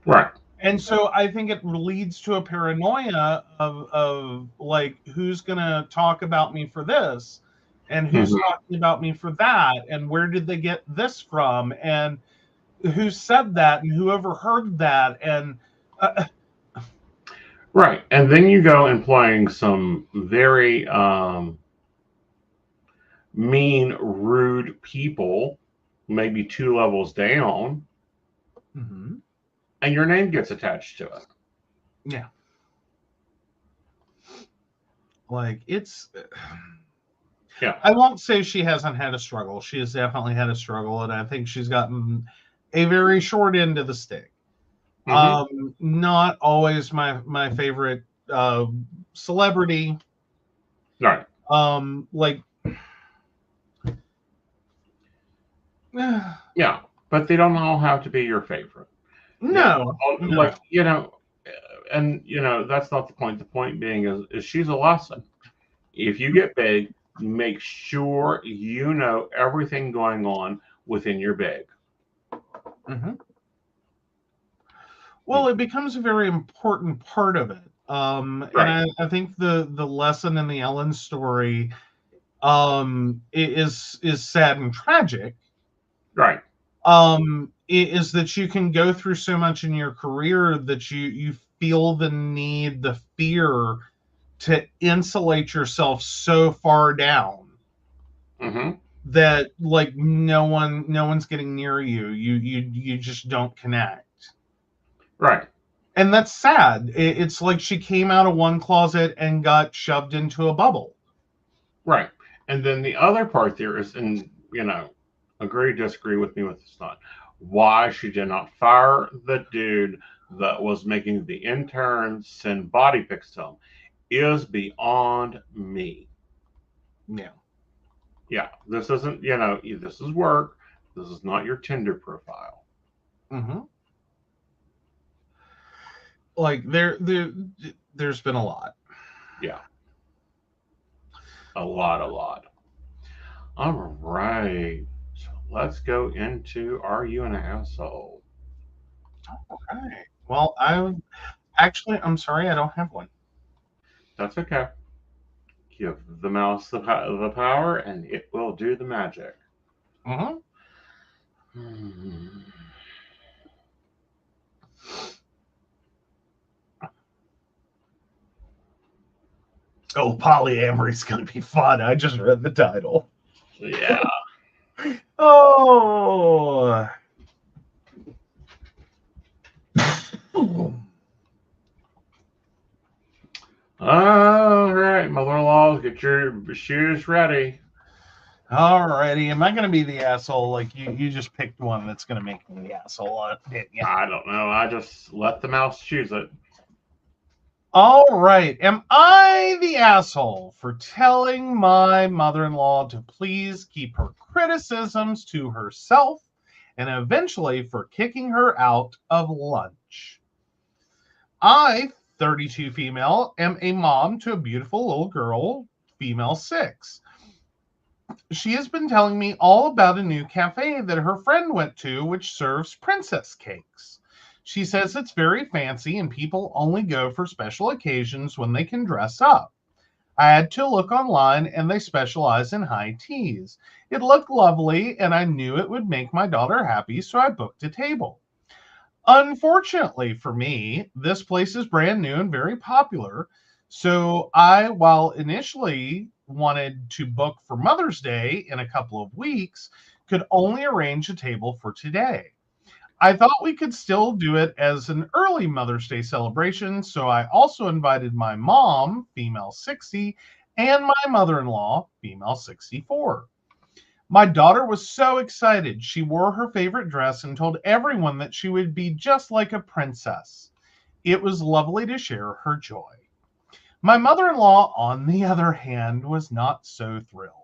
B: Right.
C: And so I think it leads to a paranoia of like, who's going to talk about me for this? And who's talking about me for that? And where did they get this from? And who said that? And who overheard that? And
B: right. And then you go employing some very mean, rude people, maybe 2 levels down, and your name gets attached to it.
C: Yeah. Like, it's...
B: Yeah.
C: I won't say she hasn't had a struggle. She has definitely had a struggle, and I think she's gotten a very short end of the stick. Not always my favorite celebrity.
B: Right.
C: Like...
B: Yeah, but they don't all have to be your favorite.
C: No.
B: Like, and that's not the point. The point being is she's a lesson. If you get big, make sure you know everything going on within your big.
C: Well, it becomes a very important part of it.
B: Right.
C: And I think the lesson in the Ellen story is sad and tragic.
B: Right.
C: Is that you can go through so much in your career that you feel the need, the fear to insulate yourself so far down that like no one's getting near you. You just don't connect.
B: Right.
C: And that's sad. It's like she came out of one closet and got shoved into a bubble.
B: Right. And then the other part there is, and agree, disagree with me with this not, why she did not fire the dude that was making the interns send body pics to him is beyond me.
C: Yeah.
B: Yeah. This isn't, this is work. This is not your Tinder profile.
C: Like there's been a lot.
B: Yeah. A lot. All right. So let's go into Are You an Asshole?
C: Okay. Well, I'm sorry, I don't have one.
B: That's okay. Give the mouse the power, and it will do the magic.
C: Oh, polyamory's going to be fun. I just read the title.
B: Yeah.
C: Oh.
B: All right, mother-in-law, get your shoes ready.
C: Alrighty. Am I going to be the asshole? Like you just picked one that's going to make me the asshole, didn't you?
B: I don't know. I just let the mouse choose it.
C: All right. Am I the asshole for telling my mother-in-law to please keep her criticisms to herself and eventually for kicking her out of lunch? I, 32 female, am a mom to a beautiful little girl, female 6. She has been telling me all about a new cafe that her friend went to, which serves princess cakes. She says it's very fancy and people only go for special occasions when they can dress up. I had to look online and they specialize in high teas. It looked lovely and I knew it would make my daughter happy, so I booked a table. Unfortunately for me, this place is brand new and very popular. So I, while initially wanted to book for Mother's Day in a couple of weeks, could only arrange a table for today. I thought we could still do it as an early Mother's Day celebration, so I also invited my mom, female 60, and my mother in law, female 64. My daughter was so excited. She wore her favorite dress and told everyone that she would be just like a princess. It was lovely to share her joy. My mother in law, on the other hand, was not so thrilled.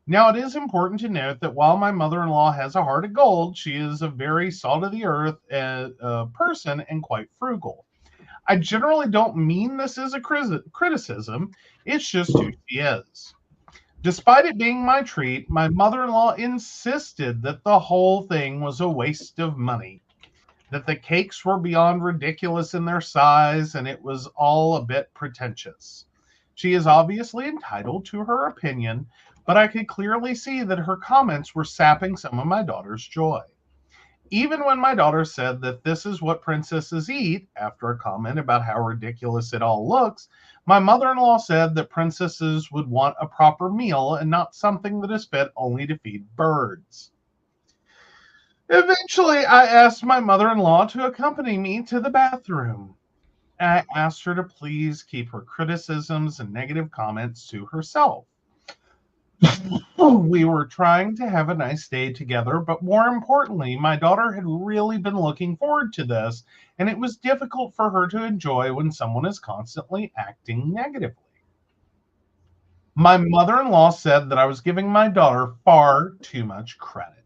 C: Now, it is important to note that while my mother in law has a heart of gold, she is a very salt of the earth person and quite frugal. I generally don't mean this as a criticism, it's just who she is. Despite it being my treat, my mother in law insisted that the whole thing was a waste of money, that the cakes were beyond ridiculous in their size, and it was all a bit pretentious. She is obviously entitled to her opinion, but I could clearly see that her comments were sapping some of my daughter's joy. Even when my daughter said that this is what princesses eat, after a comment about how ridiculous it all looks, my mother in law said that princesses would want a proper meal and not something that is fit only to feed birds. Eventually, I asked my mother in law to accompany me to the bathroom. I asked her to please keep her criticisms and negative comments to herself. We were trying to have a nice day together, but more importantly, my daughter had really been looking forward to this, and it was difficult for her to enjoy when someone is constantly acting negatively. My mother in law said that I was giving my daughter far too much credit.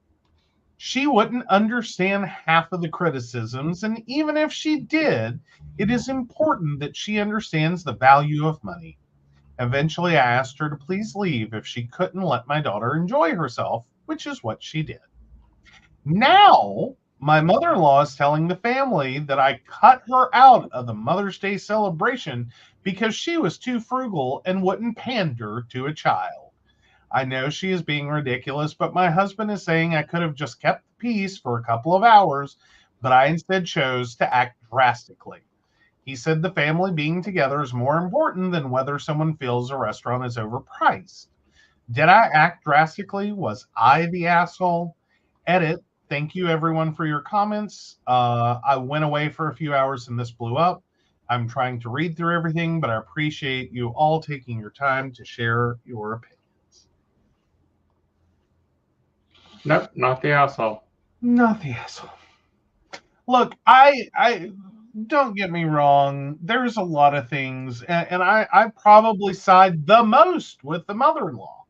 C: She wouldn't understand half of the criticisms, and even if she did, it is important that she understands the value of money. Eventually, I asked her to please leave if she couldn't let my daughter enjoy herself, which is what she did. Now, my mother in law is telling the family that I cut her out of the Mother's Day celebration because she was too frugal and wouldn't pander to a child. I know she is being ridiculous, but my husband is saying I could have just kept the peace for a couple of hours, but I instead chose to act drastically. He said the family being together is more important than whether someone feels a restaurant is overpriced. Did I act drastically? Was I the asshole? Edit. Thank you, everyone, for your comments. I went away for a few hours and this blew up. I'm trying to read through everything, but I appreciate you all taking your time to share your opinions.
B: Nope, not the asshole.
C: Not the asshole. Look, I don't get me wrong. There's a lot of things, and I probably side the most with the mother-in-law.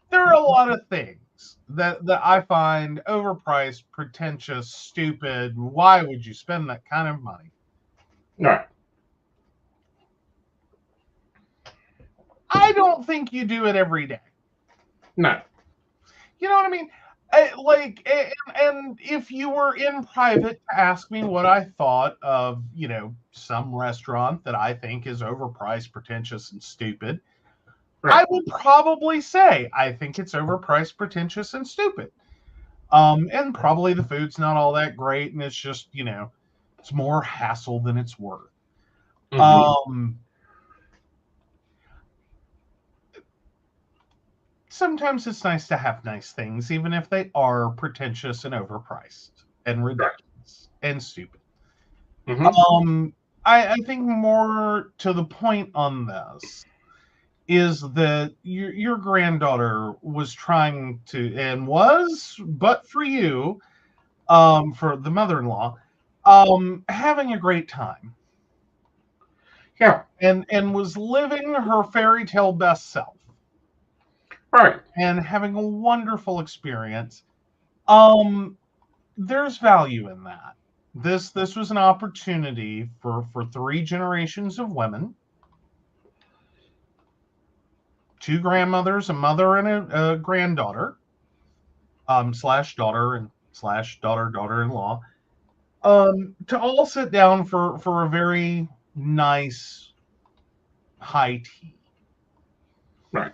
C: There are a lot of things that I find overpriced, pretentious, stupid. Why would you spend that kind of money?
B: Right.
C: I don't think you do it every day.
B: No.
C: You know what I mean? And if you were in private to ask me what I thought of, some restaurant that I think is overpriced, pretentious, and stupid,
B: Right.
C: I would probably say I think it's overpriced, pretentious, and stupid. And probably the food's not all that great, and it's just, it's more hassle than it's worth.
B: Mm-hmm.
C: Sometimes it's nice to have nice things, even if they are pretentious and overpriced and ridiculous and stupid.
B: Mm-hmm.
C: I think more to the point on this is that your granddaughter was trying to, and was, but for you, for the mother-in-law, having a great time.
B: Yeah.
C: And was living her fairy tale best self.
B: Right.
C: And having a wonderful experience. There's value in that. This was an opportunity for 3 generations of women, 2 grandmothers, a mother and a granddaughter, slash daughter and slash daughter-in-law, to all sit down for a very nice high tea.
B: Right.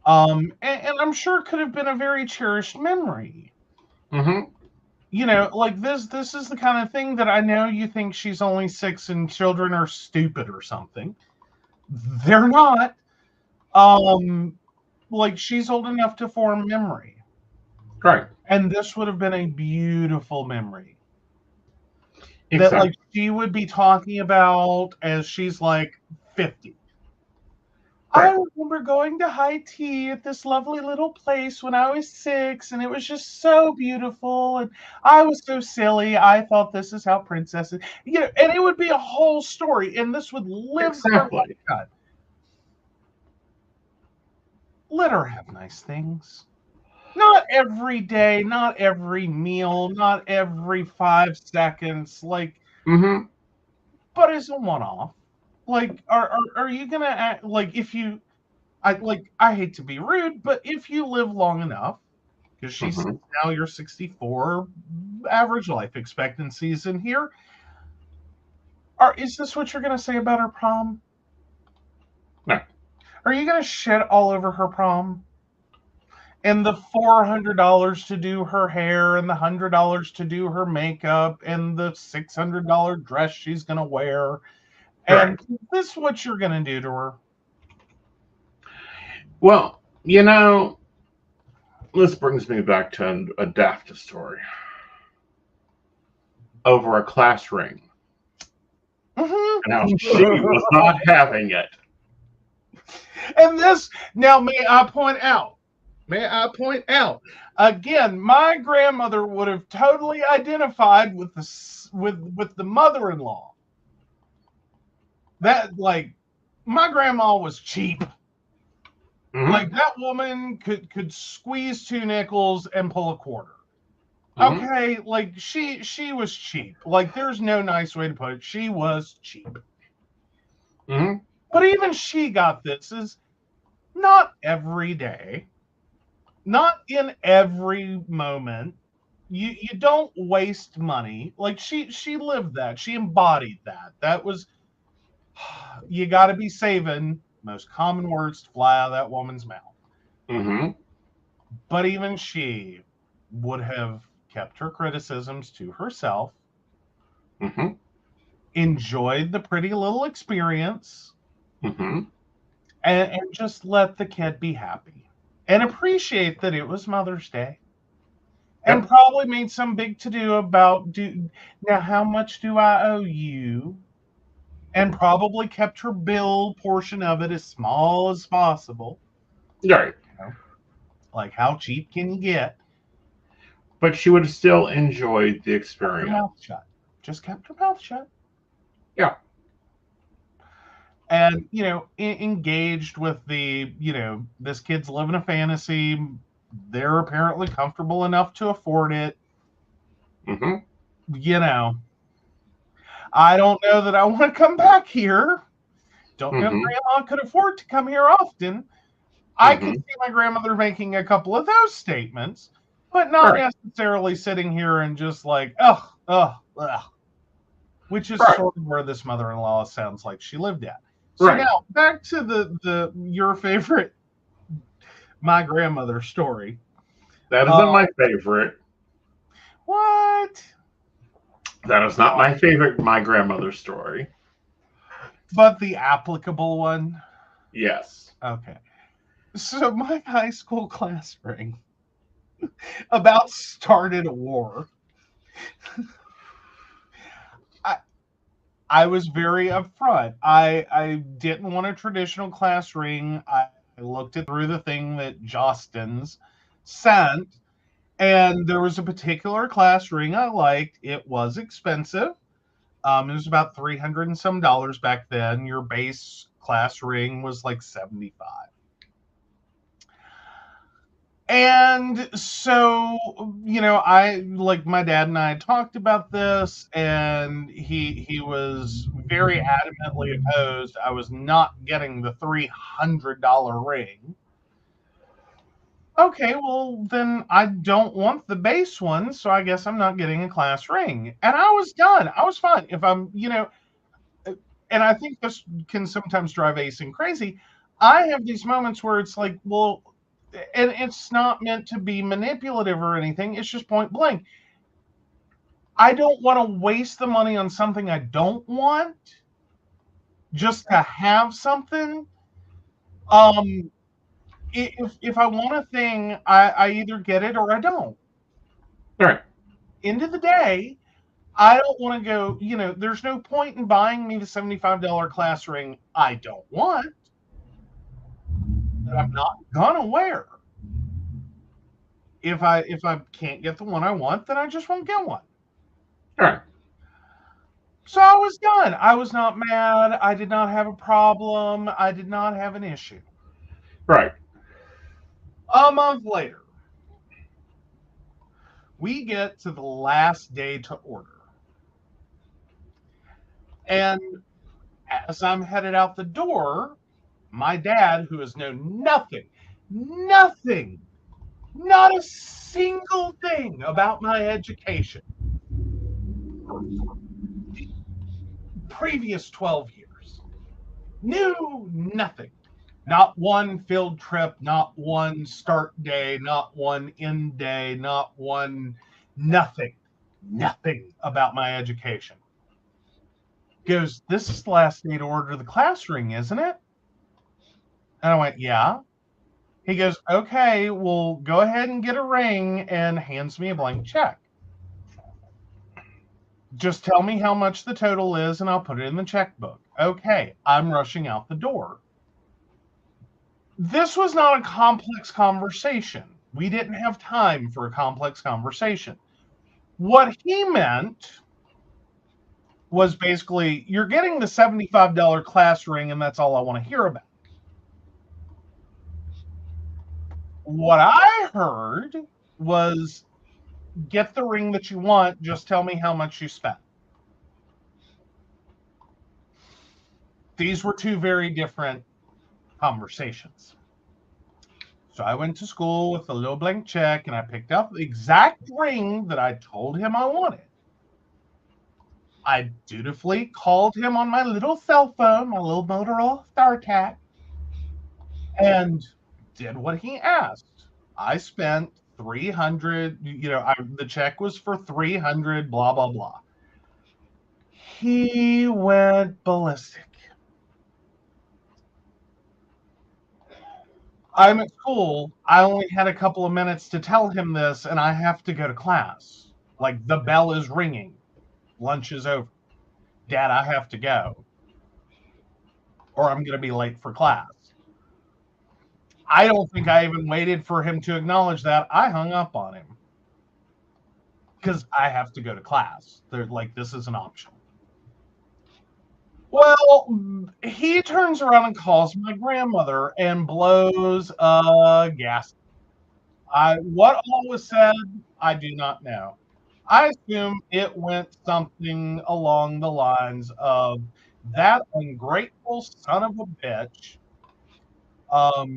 C: And I'm sure it could have been a very cherished memory.
B: Mm-hmm.
C: you know, like this is the kind of thing that I know you think she's only 6 and children are stupid or something. They're not. Like she's old enough to form memory.
B: Right.
C: And this would have been a beautiful memory that
B: Exactly.
C: like she would be talking about as she's like 50.
B: Right.
C: I remember going to high tea at this lovely little place when I was 6, and it was just so beautiful. And I was so silly. I thought this is how princesses, you know, and it would be a whole story, and this would live her
B: Exactly.
C: lifetime. Let her have nice things. Not every day, not every meal, not every 5 seconds, like,
B: Mm-hmm.
C: but as a one-off. Like, are you gonna act like if you I hate to be rude, but if you live long enough, because she's
B: Mm-hmm.
C: now you're 64, average life expectancies in here. Is this what you're gonna say about her prom?
B: No.
C: Are you gonna shit all over her prom? And the $400 to do her hair, and the $100 to do her makeup, and the $600 dress she's gonna wear,
B: Right.
C: and is this what you're gonna do to her?
B: Well, you know, this brings me back to a daft story over a class ring.
C: Mm-hmm.
B: And how she was not having it.
C: And this, now may I point out, again, my grandmother would have totally identified with the mother-in-law. That, like, my grandma was cheap.
B: Mm-hmm.
C: Like that woman could squeeze 2 nickels and pull a quarter.
B: Mm-hmm.
C: Okay, like she was cheap. Like there's no nice way to put it. She was cheap.
B: Mm-hmm.
C: But even she got this is not every day, not in every moment. You don't waste money. Like she lived that. She embodied that. That was you got to be saving most common words to fly out of that woman's mouth.
B: Mm-hmm.
C: But even she would have kept her criticisms to herself,
B: Mm-hmm.
C: enjoyed the pretty little experience,
B: Mm-hmm.
C: and just let the kid be happy and appreciate that it was Mother's Day. And
B: Yep.
C: probably made some big to do about now how much do I owe you? And probably kept her bill portion of it as small as possible.
B: Right.
C: You know, like how cheap can you get?
B: But she would have still enjoyed the
C: Kept her
B: experience.
C: mouth shut. Just kept her mouth shut.
B: Yeah.
C: And engaged with this kid's living a fantasy. They're apparently comfortable enough to afford it.
B: Mm-hmm.
C: I don't know that I want to come back here. Don't know if
B: Mm-hmm.
C: grandma could afford to come here often. I could see my grandmother making a couple of those statements, but not
B: Right.
C: necessarily sitting here and just like, ugh, which is
B: Right.
C: sort of where this mother-in-law sounds like she lived at. So
B: Right.
C: now back to the your favorite my grandmother story.
B: That isn't my favorite.
C: What?
B: That is not my favorite my grandmother story.
C: But the applicable one?
B: Yes.
C: Okay. So my high school class ring about started a war. I was very upfront. I didn't want a traditional class ring. I looked through the thing that Jostens sent, and there was a particular class ring I liked. It was expensive. It was about $300 and some back then. Your base class ring was like 75. And so, I like my dad and I talked about this, and he was very adamantly opposed. I was not getting the $300 ring. Okay, well then I don't want the base one, so I guess I'm not getting a class ring. And I was done. I was fine. If I'm, and I think this can sometimes drive Aeson crazy. I have these moments where it's like, well, and it's not meant to be manipulative or anything. It's just point blank. I don't want to waste the money on something I don't want just to have something. If I want a thing, I either get it or I don't.
B: All right.
C: End of the day, I don't want to go, there's no point in buying me the $75 class ring I don't want, that I'm not gonna wear. If I can't get the one I want, then I just won't get one.
B: All right.
C: So I was done. I was not mad. I did not have a problem. I did not have an issue.
B: Right.
C: A month later, we get to the last day to order. And as I'm headed out the door, my dad, who has known nothing, not a single thing about my education for the previous 12 years, knew nothing. Not one field trip, not one start day, not one end day, not one nothing about my education. Goes, this is the last day to order the class ring, isn't it? And I went, yeah. He goes, okay, well, go ahead and get a ring, and hands me a blank check. Just tell me how much the total is, and I'll put it in the checkbook. Okay, I'm rushing out the door. This was not a complex conversation. We didn't have time for a complex conversation. What he meant was basically, you're getting the $75 class ring, and that's all I want to hear about. What I heard was, get the ring that you want, just tell me how much you spent. These were two very different conversations. So I went to school with a little blank check, and I picked up the exact ring that I told him I wanted. I dutifully called him on my little cell phone, my little Motorola StarTAC, and did what he asked. I spent $300, the check was for $300, blah, blah, blah. He went ballistic. I'm at school. I only had a couple of minutes to tell him this, and I have to go to class. Like, the bell is ringing. Lunch is over. Dad, I have to go, or I'm going to be late for class. I don't think I even waited for him to acknowledge that. I hung up on him because I have to go to class. They're like, this is an option. Well, he turns around and calls my grandmother and blows a gasket. What all was said, I do not know. I assume it went something along the lines of, that ungrateful son of a bitch,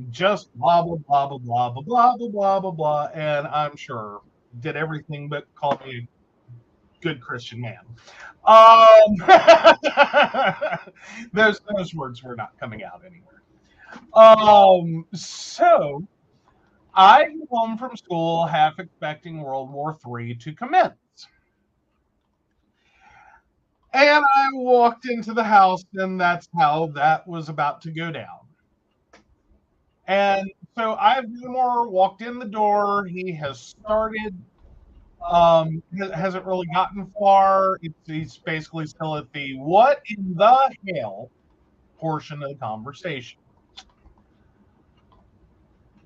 C: just blah, blah, blah, blah, blah, blah, blah, blah, blah, blah, blah, and I'm sure did everything but call me a good Christian man. Those words were not coming out anywhere. So I came home from school half expecting World War III to commence. And I walked into the house, and that's how that was about to go down. And so I've walked in the door. He has started, hasn't really gotten far. He's basically still at the what in the hell portion of the conversation.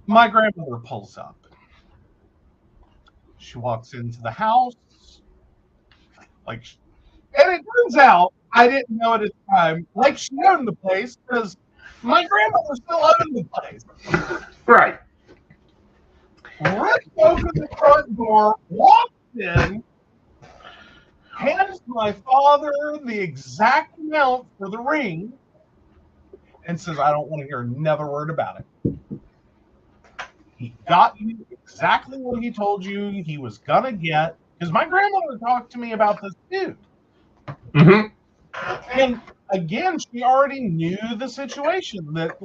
C: My grandmother pulls up. She walks into the house. And it turns out, I didn't know at the time, she owned the place, because my grandmother still owned the place.
B: Right.
C: Ripped open the front door, walked in, hands my father the exact amount for the ring, and says, I don't want to hear another word about it. He got you exactly what he told you he was going to get, because my grandmother talked to me about this too.
B: Mm-hmm.
C: And again, she already knew the situation that,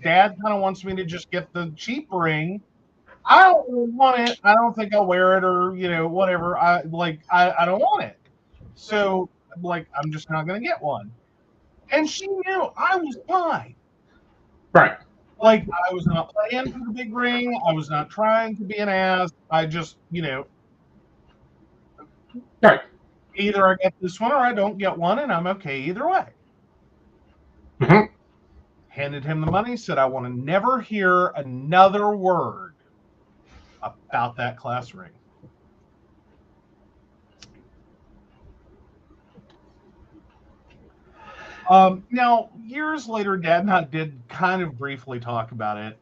C: Dad kind of wants me to just get the cheap ring I don't want it. I don't think I'll wear it, or whatever. I don't want it. So like, I'm just not gonna get one. And she knew I was fine.
B: Right.
C: Like, I was not playing for the big ring. I was not trying to be an ass. I just,
B: Right.
C: either I get this one or I don't get one, and I'm okay either way.
B: Mhm.
C: Handed him the money, said, I want to never hear another word about that class ring. Now, years later, Dad and I did kind of briefly talk about it,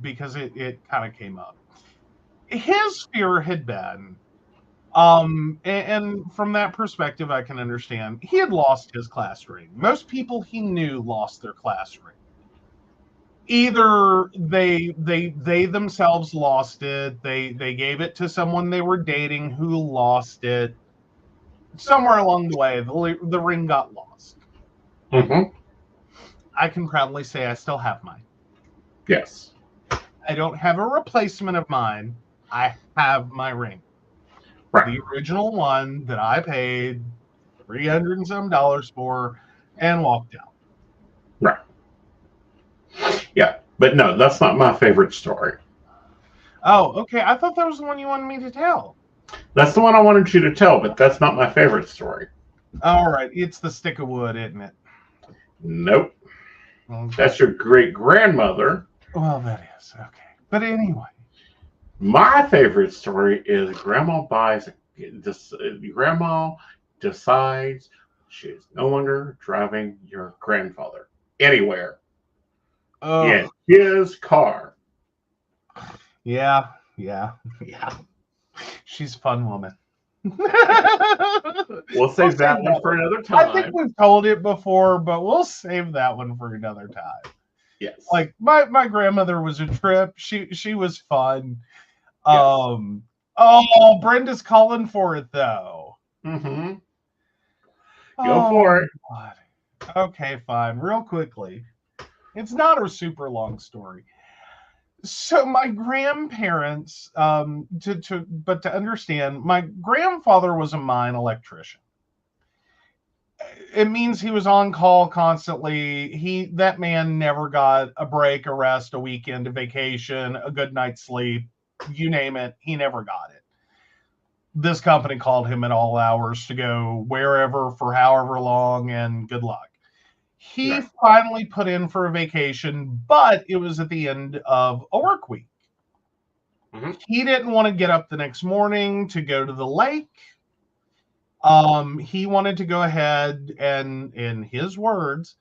C: because it kind of came up. His fear had been, and from that perspective, I can understand, he had lost his class ring. Most people he knew lost their class ring. Either they themselves lost it, they gave it to someone they were dating who lost it. Somewhere along the way, the ring got lost.
B: Mhm.
C: I can proudly say I still have mine.
B: Yes.
C: I don't have a replacement of mine. I have my ring.
B: Right.
C: The original one that I paid $300 and some for and walked out.
B: Right. Yeah. But no, that's not my favorite story.
C: Oh, okay. I thought that was the one you wanted me to tell.
B: That's the one I wanted you to tell, but that's not my favorite story.
C: All right. It's the stick of wood, isn't it?
B: Nope.
C: Okay.
B: That's your great grandmother.
C: Well, that is. Okay. But anyway.
B: My favorite story is Grandma Grandma decides she is no longer driving your grandfather anywhere in his car.
C: Yeah. She's a fun woman.
B: We'll save that one for another time.
C: I think we've told it before, but we'll save that one for another time.
B: Yes.
C: Like, my grandmother was a trip. She was fun.
B: Yes.
C: Oh, Brenda's calling for it though.
B: Mm-hmm. Go for it.
C: God. Okay, fine. Real quickly. It's not a super long story. So my grandparents, but to understand, my grandfather was a mine electrician. It means he was on call constantly. That man never got a break, a rest, a weekend, a vacation, a good night's sleep, you name it. He never got it. This company called him at all hours to go wherever for however long, and good luck. He finally put in for a vacation, but it was at the end of a work week. Mm-hmm. He didn't want to get up the next morning to go to the lake. He wanted to go ahead and, in his words,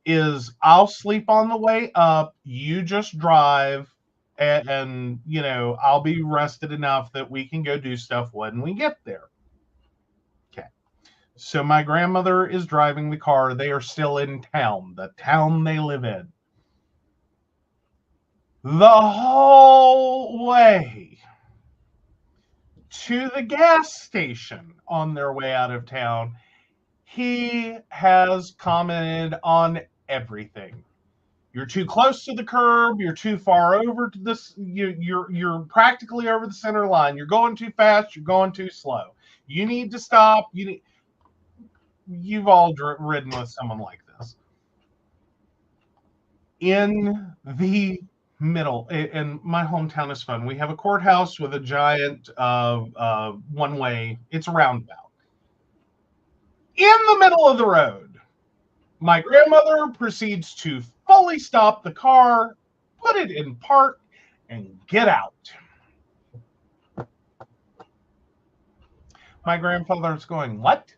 C: is I'll sleep on the way up. You just drive, and I'll be rested enough that we can go do stuff when we get there. Okay. So my grandmother is driving the car. They are still in town, the town they live in. The whole way to the gas station on their way out of town, he has commented on everything. You're too close to the curb. You're too far over to this. You're practically over the center line. You're going too fast. You're going too slow. You need to stop. You've all ridden with someone like this. In the middle, and my hometown is fun. We have a courthouse with a giant one-way. It's a roundabout. In the middle of the road, my grandmother proceeds to fully stop the car, put it in park, and get out. My grandfather's going, what?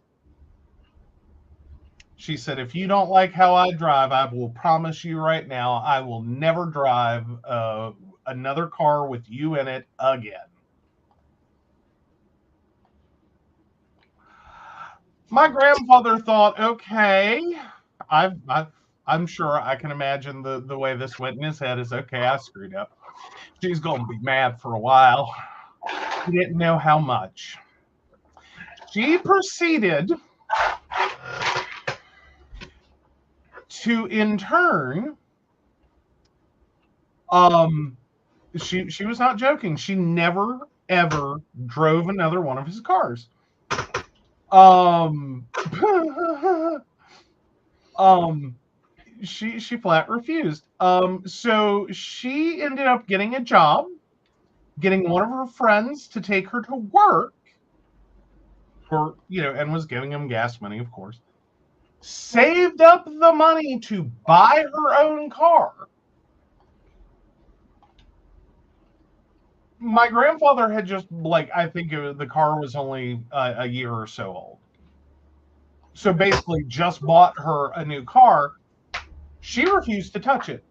C: She said, if you don't like how I drive, I will promise you right now, I will never drive another car with you in it again. My grandfather thought, okay, I'm sure I can imagine the way this went in his head is, okay, I screwed up. She's going to be mad for a while. He didn't know how much. She proceeded to, in turn, She was not joking. She never ever drove another one of his cars. She flat refused. So she ended up getting a job, getting one of her friends to take her to work for, and was giving him gas money, of course. Saved up the money to buy her own car. My grandfather had just, I think the car was only a year or so old. So basically just bought her a new car. She refused to touch it.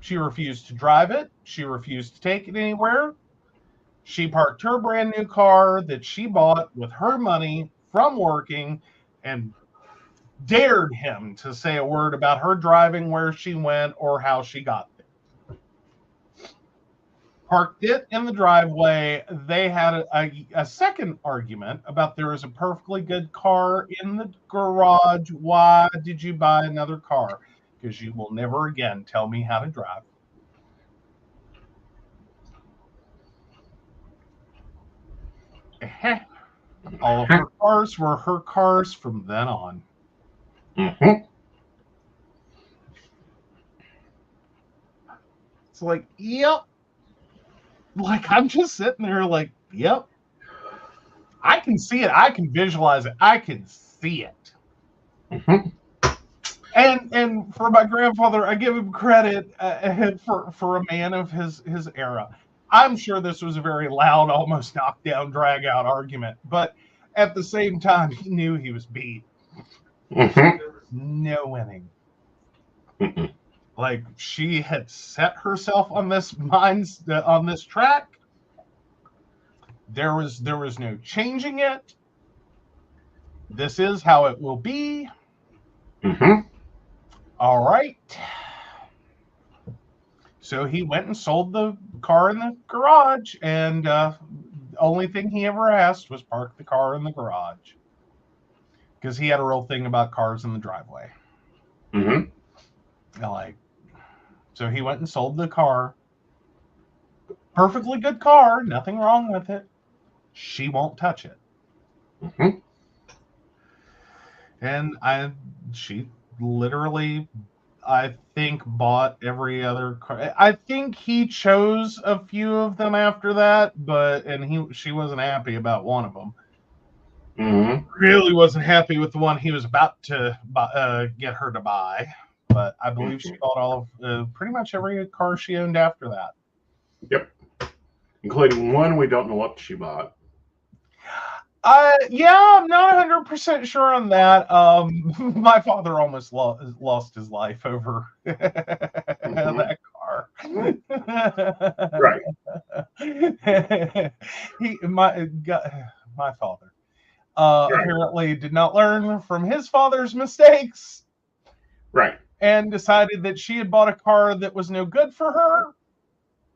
C: She refused to drive it. She refused to take it anywhere. She parked her brand new car that she bought with her money from working and dared him to say a word about her driving, where she went, or how she got there. Parked it in the driveway. They had a second argument about there is a perfectly good car in the garage. Why did you buy another car? Because you will never again tell me how to drive. All of her cars were her cars from then on.
B: Mm-hmm.
C: It's like, yep. Like, I'm just sitting there like, yep. I can see it. I can visualize it. I can see it.
B: Mm-hmm.
C: And for my grandfather, I give him credit for a man of his era. I'm sure this was a very loud, almost knockdown, drag out argument, but at the same time, he knew he was beat.
B: Mm-hmm.
C: There was no winning.
B: Mm-hmm.
C: Like, she had set herself on this track. There was no changing it. This is how it will be.
B: Mm-hmm.
C: All right. So he went and sold the car in the garage, and the only thing he ever asked was park the car in the garage, because he had a real thing about cars in the driveway.
B: Mm-hmm.
C: So he went and sold the car. Perfectly good car, nothing wrong with it. She won't touch it.
B: Mm-hmm.
C: And she literally, I think, bought every other car. I think he chose a few of them after that, she wasn't happy about one of them.
B: Mm-hmm.
C: Really wasn't happy with the one he was about to get her to buy. But I believe she bought all of pretty much every car she owned after that.
B: Yep. Including one we don't know what she bought.
C: Yeah, I'm not 100% sure on that. My father almost lost his life over that car.
B: Right.
C: My father apparently did not learn from his father's mistakes.
B: Right.
C: And decided that she had bought a car that was no good for her.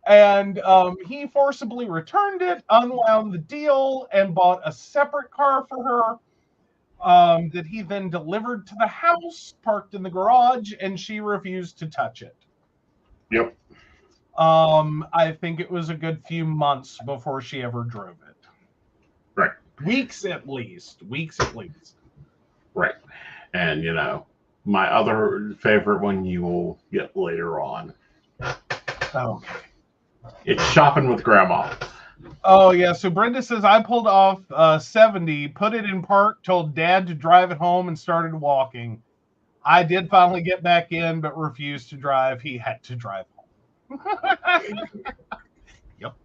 C: And he forcibly returned it, unwound the deal, and bought a separate car for her that he then delivered to the house, parked in the garage, and she refused to touch it.
B: Yep.
C: I think it was a good few months before she ever drove it.
B: Right.
C: Weeks at least.
B: Right. And, my other favorite one you will get later on.
C: Okay.
B: It's shopping with grandma.
C: Oh, yeah. So Brenda says, I pulled off 70, put it in park, told Dad to drive it home, and started walking. I did finally get back in, but refused to drive. He had to drive home. Yep.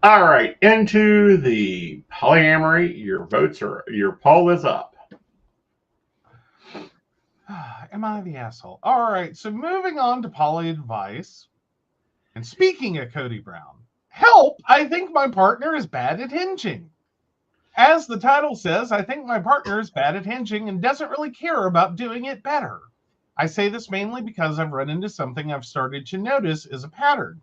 B: All right. Into the polyamory. Your poll is up.
C: Am I the asshole? All right. So moving on to poly advice. And speaking of Cody Brown, help, I think my partner is bad at hinging. As the title says, I think my partner is bad at hinging and doesn't really care about doing it better. I say this mainly because I've run into something I've started to notice is a pattern.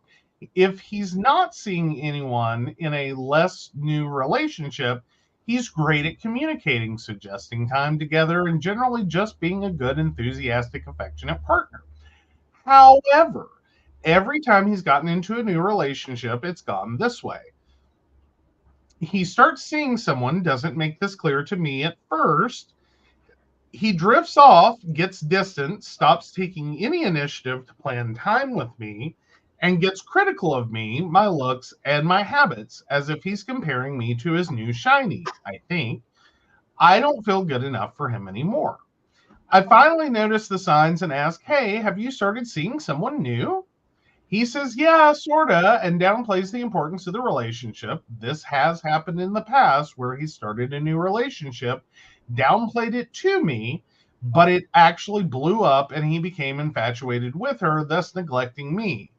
C: If he's not seeing anyone in a less new relationship, he's great at communicating, suggesting time together, and generally just being a good, enthusiastic, affectionate partner. However, Every time he's gotten into a new relationship, it's gone this way. He starts seeing someone, doesn't make this clear to me at first. He drifts off, gets distant, stops taking any initiative to plan time with me, and gets critical of me, my looks, and my habits, as if he's comparing me to his new shiny, I think. I don't feel good enough for him anymore. I finally notice the signs and ask, hey, have you started seeing someone new? He says, yeah, sorta, and downplays the importance of the relationship. This has happened in the past where he started a new relationship, downplayed it to me, but it actually blew up and he became infatuated with her, thus neglecting me.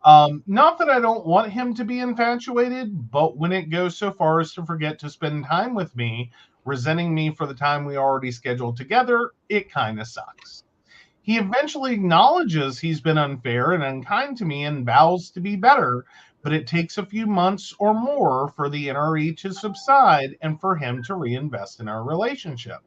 C: Not that I don't want him to be infatuated, but when it goes so far as to forget to spend time with me, resenting me for the time we already scheduled together, it kind of sucks. He eventually acknowledges he's been unfair and unkind to me and vows to be better, but it takes a few months or more for the NRE to subside and for him to reinvest in our relationship.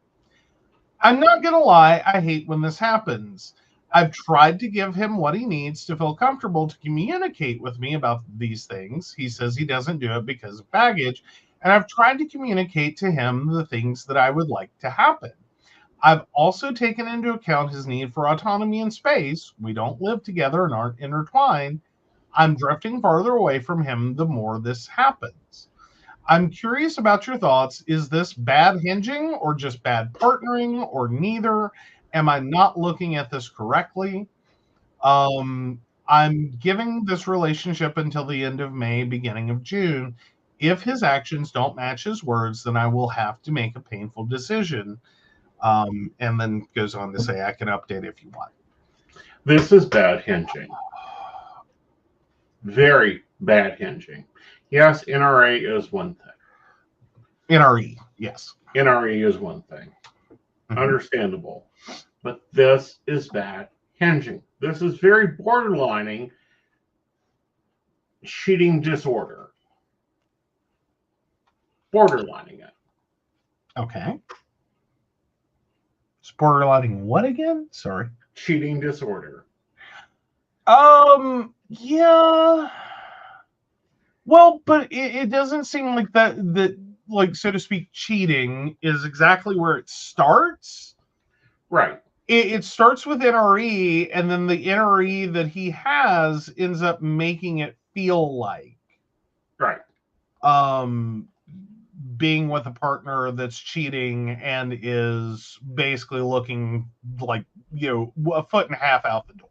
C: I'm not going to lie, I hate when this happens. I've tried to give him what he needs to feel comfortable to communicate with me about these things. He says he doesn't do it because of baggage, and I've tried to communicate to him the things that I would like to happen. I've also taken into account his need for autonomy and space. We don't live together and aren't intertwined. I'm drifting farther away from him the more this happens. I'm curious about your thoughts. Is this bad hinging or just bad partnering or neither? Am I not looking at this correctly? I'm giving this relationship until the end of May, beginning of June. If his actions don't match his words, then I will have to make a painful decision. And then goes on to say, I can update if you want.
B: This is bad hinging. Very bad hinging. Yes, NRA is one thing.
C: NRE, yes.
B: NRE is one thing.
C: Mhm.
B: Understandable. But this is bad hinging. This is very borderlining cheating disorder. Borderlining it.
C: Okay. It's borderlining what again? Sorry.
B: Cheating disorder.
C: Yeah. Well, but it doesn't seem like that, like, so to speak, cheating is exactly where it starts.
B: Right.
C: It starts with NRE, and then the NRE that he has ends up making it feel like
B: Right.
C: being with a partner that's cheating and is basically looking like, a foot and a half out the door.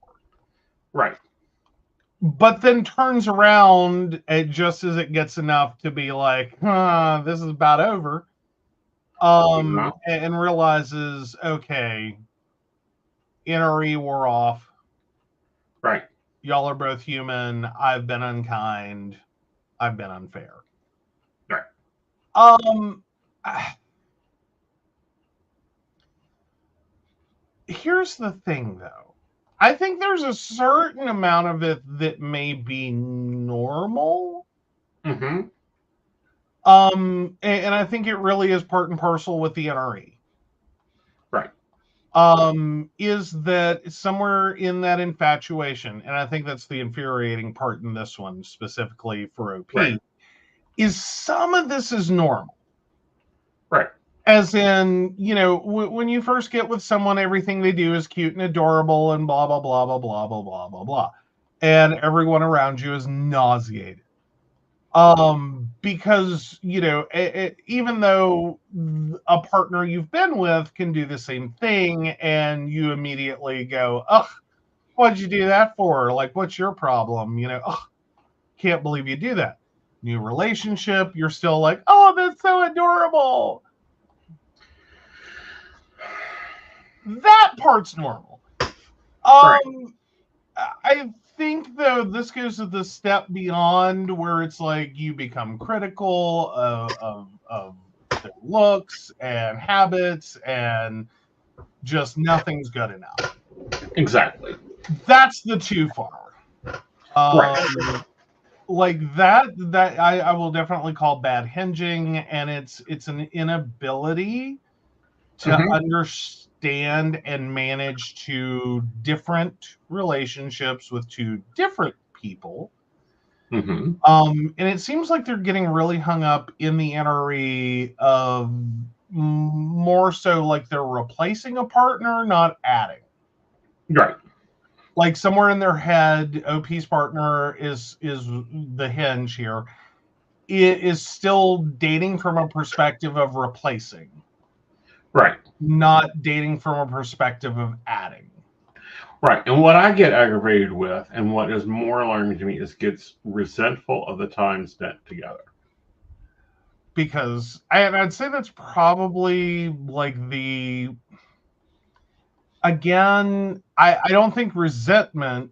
B: Right.
C: But then turns around just as it gets enough to be like, this is about over. And realizes, okay, NRE wore off.
B: Right.
C: Y'all are both human. I've been unkind. I've been unfair.
B: Right.
C: Here's the thing, though. I think there's a certain amount of it that may be normal.
B: Mm-hmm.
C: And I think it really is part and parcel with the NRE.
B: Right.
C: Is that somewhere in that infatuation, and I think that's the infuriating part in this one, specifically for OP,
B: right.
C: is some of this is normal.
B: Right.
C: As in, when you first get with someone, everything they do is cute and adorable and blah, blah, blah, blah, blah, blah, blah, blah, blah. And everyone around you is nauseated. Because, even though a partner you've been with can do the same thing and you immediately go, ugh, what'd you do that for? Like, what's your problem? Ugh, can't believe you do that. New relationship, you're still like, oh, that's so adorable. That part's normal.
B: Right.
C: I think, though, this goes to the step beyond where it's like you become critical of their looks and habits and just nothing's good enough.
B: Exactly.
C: That's the too far.
B: Right.
C: Like that I will definitely call bad hinging, and it's an inability to understand understand and manage two different relationships with two different people.
B: Mm-hmm.
C: And it seems like they're getting really hung up in the NRE of more so like they're replacing a partner, not adding.
B: Right.
C: Like somewhere in their head, OP's partner is the hinge here. It is still dating from a perspective of replacing,
B: Right.
C: not dating from a perspective of adding.
B: Right. And what I get aggravated with, and what is more alarming to me, is gets resentful of the time spent together.
C: Because I'd say that's probably like the, again, I don't think resentment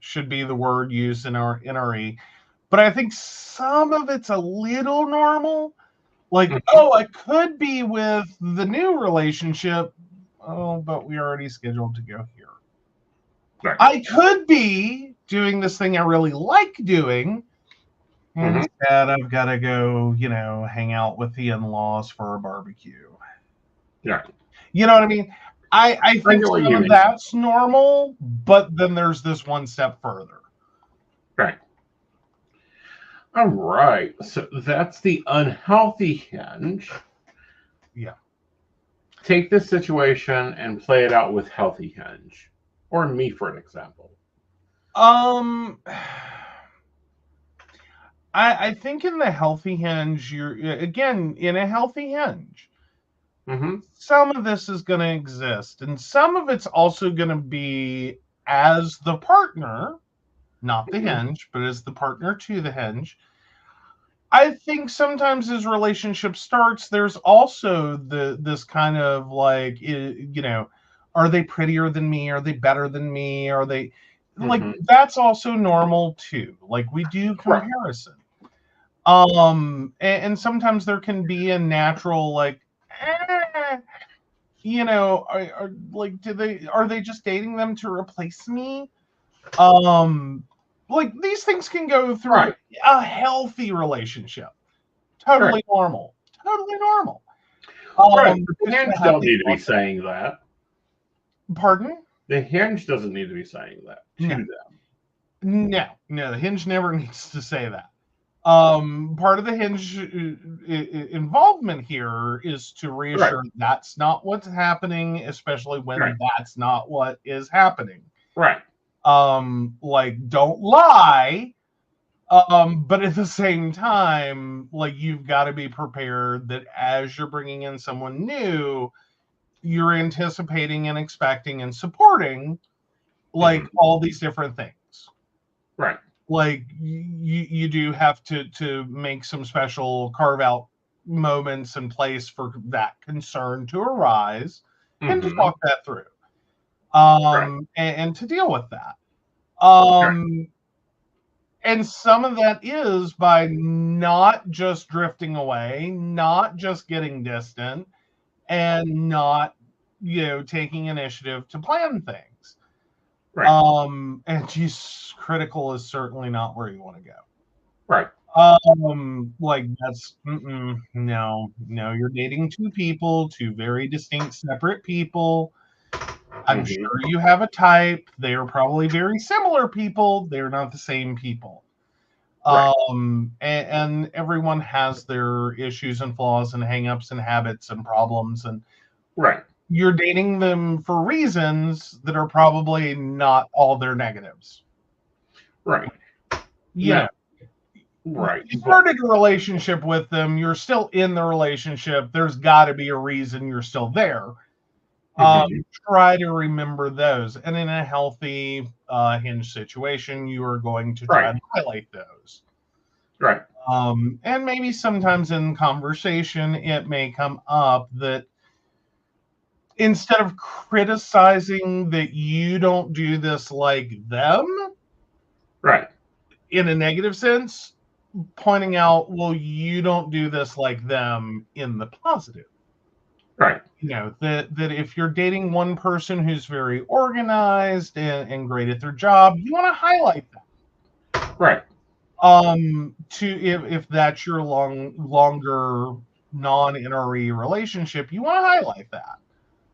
C: should be the word used in our NRE, but I think some of it's a little normal. Like, oh, I could be with the new relationship. Oh, but we already scheduled to go here.
B: Right.
C: I could be doing this thing I really like doing. Instead, I've got to go, hang out with the in-laws for a barbecue.
B: Yeah.
C: You know what I mean? I think
B: what
C: some
B: you
C: of
B: mean.
C: that's normal, but then there's this one step further.
B: Right. All right. So that's the unhealthy hinge.
C: Yeah.
B: Take this situation and play it out with healthy hinge. Or me, for an example.
C: I think in the healthy hinge, you're again in a healthy hinge. Some of this is going to exist, and some of it's also going to be as the partner, not the hinge, but as the partner to the hinge. I think sometimes as relationship starts, there's also this kind of like, are they prettier than me? Are they better than me? Are they like that's also normal too. Like we do comparison. And sometimes there can be a natural like, are like, are they just dating them to replace me? Like these things can go through a healthy relationship. Totally normal. Totally normal.
B: The hinge don't need to be saying that.
C: Pardon?
B: The hinge doesn't need to be saying that to them.
C: No, the hinge never needs to say that. Part of the hinge involvement here is to reassure that's not what's happening, especially when that's not what is happening.
B: Right.
C: Like don't lie. But at the same time, like you've got to be prepared that as you're bringing in someone new, you're anticipating and expecting and supporting like all these different things.
B: Right.
C: Like you do have to make some special carve out moments and place for that concern to arise and to talk that through. And to deal with that. And some of that is by not just drifting away, not just getting distant, and not, taking initiative to plan things.
B: Right.
C: And geez, critical is certainly not where you want to go.
B: Right.
C: Like that's no, you're dating two people, two very distinct, separate people. I'm sure you have a type. They are probably very similar people. They're not the same people.
B: Right.
C: And everyone has their issues and flaws and hangups and habits and problems. And you're dating them for reasons that are probably not all their negatives.
B: Right.
C: Yeah.
B: Right.
C: You started a relationship with them. You're still in the relationship. There's got to be a reason you're still there. Try to remember those. And in a healthy hinge situation, you are going to try to highlight those.
B: Right.
C: And maybe sometimes in conversation, it may come up that instead of criticizing that you don't do this like them, in a negative sense, pointing out, well, you don't do this like them in the positive.
B: Right.
C: That if you're dating one person who's very organized and great at their job, you want to highlight that.
B: Right.
C: If that's your longer non-NRE relationship, you want to highlight that.